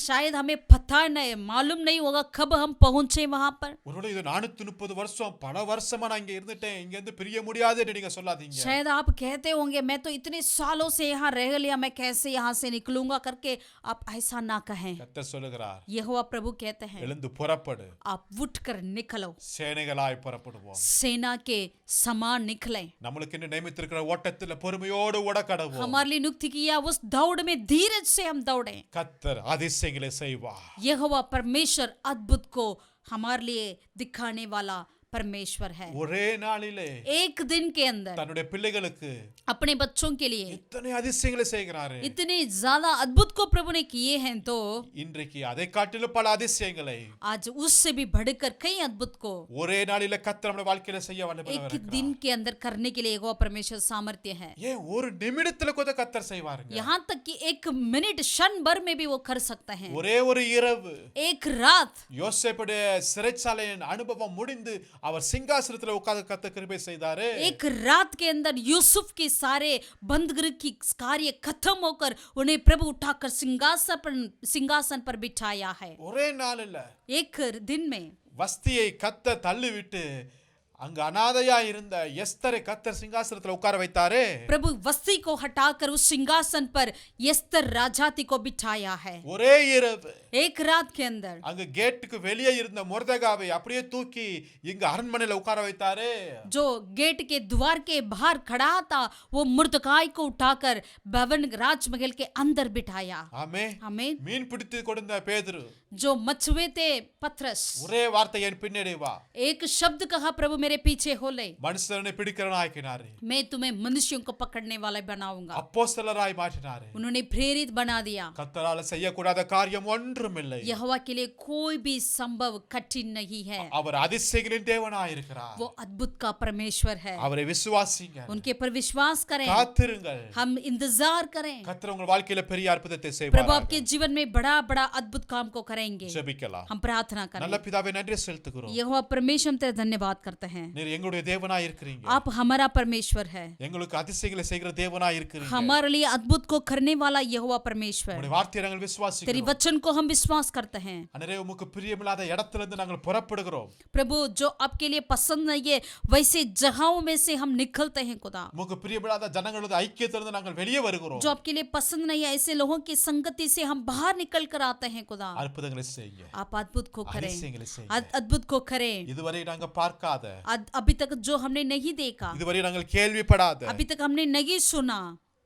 शायद हमें पता नहीं, मालूम नहीं होगा कब हम पहुंचे वहां पर।
ஒருவேளை இது 430 வருஷம் பல வருஷமா நான் இங்க இருந்துட்டேன், இங்க இருந்து பிரிய முடியாது என்று நீங்க சொல்லாதீங்க.
शायद आप कहते होंगे मैं तो इतने सालों से यहाँ रह लिया, मैं कैसे यहाँ से निकलूंगा करके आप ऐसा ना कहें।
கர்த்தர் சொல்லுகிறார்,
यहोवा प्रभु कहते हैं,
எழுந்து புறப்படு,
आप उठकर निकलो,
சேனைகளாய் புறப்படுவோம்.
सेना के समान निकलें।
நம்மளுக்கு இன்னும் நியமித்திருக்கிற ஓட்டத்தில் பொறுமையோடு ஓட கடவோம்.
हमारे लिए नियुक्त किया उस दौड़ में धीरज से हम दौड़ें।
கர்த்தர் அதிசயங்களை செய்வார்.
यहोवा परमेश्वर अद्भुत को हमारे लिए दिखाने वाला परमेश्वर है।
ஒரே நாளிலே
एक दिन के अंदर
தன்னுடைய பிள்ளைகளுக்கு
अपने बच्चों के लिए
இத்தனை அதிசயங்களை செய்கிறாரு.
इतने ज्यादा अद्भुत को प्रभु ने किए हैं, तो
இன்றைக்கு அதை காட்டிலும் பல அதிசயங்களை
आज उससे भी बढ़कर कई अद्भुत को
ஒரே நாளிலே கர்த்தர் நம்முடைய வாழ்க்கையில செய்ய
एक
வல்லவர்.
दिन के अंदर करने के लिए यहोवा परमेश्वर सामर्थ्य है।
ஏன் ஒரு நிமிடத்துல கூட கர்த்தர் செய்வாருங்க.
यहाँ तक कि एक मिनट क्षण भर में भी वो कर सकते हैं।
ஒரே ஒரு இரவு
एक रात
யோசேப்புடைய சிறைச்சாலையின் அனுபவம் முடிந்து அவர் சிங்காசனத்துல உட்கார்ந்து கர்த்தர் கிருபை செய்தாரு.
एक रात के अंदर यूसुफ के सारे बंदगृह की कार्य खत्म होकर उन्हें प्रभु उठाकर सिंहासन पर बिठाया है।
ஒரே நாளில
एक दिन में
வஸ்தியை கர்த்தர் தள்ளிவிட்டு அங்க அனாதையா இருந்த எஸ்தரை கர்த்தர் சிங்காசனத்துல உட்கார வைத்தாரு.
प्रभु वस्ती को हटाकर उस सिंहासन पर एस्तर राजाती को बिठाया है।
ஒரே இரவு
एक रात के अंदर
அங்க கேட்டுக்கு வெளியே இருந்த மொர்தெகாவை அப்படியே தூக்கி இங்க அரண்மனையில உட்கார வைத்தாரு.
जो गेट के द्वार के बाहर खड़ा था वो मुर्दकाई को उठाकर भवन राजमहल के अंदर बिठाया।
ஆமென்.
आमीन।
மீன் பிடித்து கொடுத்த பேதுரு
जो मछुए थे पतरस,
ஒரே வார்த்தை, என் பின்னாடி வா.
एक शब्द कहा, प्रभु मेरे पीछे हो ले,
மனுஷனை பிடிக்கிறவன் ஆக்கினாரு.
मैं तुम्हें मनुष्यों को पकड़ने वाला बनाऊंगा।
அப்போஸ்தலராய் மாற்றினாரு.
उन्होंने प्रेरित बना दिया।
கர்த்தரால செய்யக்கூடாத காரியம் ஒன்றுமில்லை.
यहोवा के लिए कोई भी संभव कठिन नहीं है।
அவர் அதிசயங்களின் தேவனாய் இருக்கிறார்.
वो अद्भुत का परमेश्वर है।
அவரை விசுவாசிங்க,
उनके पर विश्वास करें,
காத்திருங்கள்.
हम इंतजार करें।
கர்த்தர் உங்கள் வாழ்க்கையில பெரிய அற்புதத்தை
प्रभु
செய்வார்.
आपके जीवन में बड़ा बड़ा अद्भुत काम को करेंगे।
ஜெபிக்கலாம்.
हम प्रार्थना
நல்ல
करें।
பிதாவே, நன்றி செலுத்துகிறோம்.
यहोवा परमेश्वर हम तेरा धन्यवाद करते हैं।
நீர் எங்களுடைய தேவனாய் இருக்கிறீங்க.
आप हमारा परमेश्वर है,
எங்களுக்கு அதிசயங்களை செய்கிற தேவனாய் இருக்கிறீங்க.
हमारे लिए अद्भुत को करने वाला यहोवा परमेश्वर।
உம்முடைய வார்த்தையை நாங்கள்
तेरी
விசுவாசிக்கிறோம்.
वचन को हम विश्वास करते हैं।
அன்றே உமக்கு பிரியமில்லாத இடத்திலிருந்து நாங்கள் புறப்படுகிறோம்.
प्रभु जो आपके लिए पसंद नहीं है वैसे जगहों में से हम निकलते हैं खुदा।
உமக்கு பிரியமில்லாத ஜனங்களோட ஐக்கியத்திலிருந்து நாங்கள் வெளியே வருகிறோம்.
जो आपके लिए पसंद नहीं है ऐसे लोगों की संगति से हम बाहर निकल कर आते हैं खुदा।
அற்புதங்களை செய்யுங்க.
आप अद्भुत को करें,
அதிசயங்களை செய்யுங்க.
अद्भुत को करें।
இதுவரை நாங்க பார்க்காத,
अभी तक जो हमने नहीं देखा,
இதுவரை நாங்கள் கேள்விப்படாத
अभी तक हमने नहीं सुना,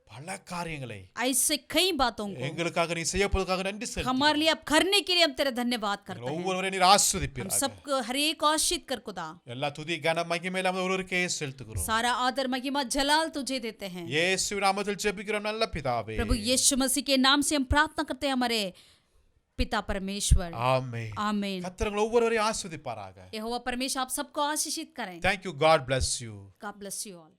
பல காரியங்களை
ऐसे कई बातों को
எங்களுக்காக நீ செய்யப்போவதற்காக நன்றி செலுத்துகிறோம்.
हमारे लिए अब करने के लिए हम तेरा धन्यवाद करते हैं।
ஒவ்வொருவரையும் நீர்
हम
ஆசீர்வதிப்பீராக.
सबको हर एक आशीष कर खुदा।
எல்லா துதி கன மகிமை எல்லாம் ஒருவருக்கே செலுத்துகிறோம்.
सारा आदर महिमा जलाल तुझे देते हैं।
இயேசு நாமத்தில் ஜெபிக்கிறோம் நல்ல பிதாவே.
प्रभु यीशु मसीह के नाम से हम प्रार्थना करते हैं हमारे पिता परमेश्वर।
ஆமென்.
आमीन।
கர்த்தர் உங்களை ஒவ்வொருவரையும் ஆசீர்வதிப்பாராக.
यहोवा परमेश्वर आप सबको आशीषित करें।
Thank you. God bless you.
God bless you all.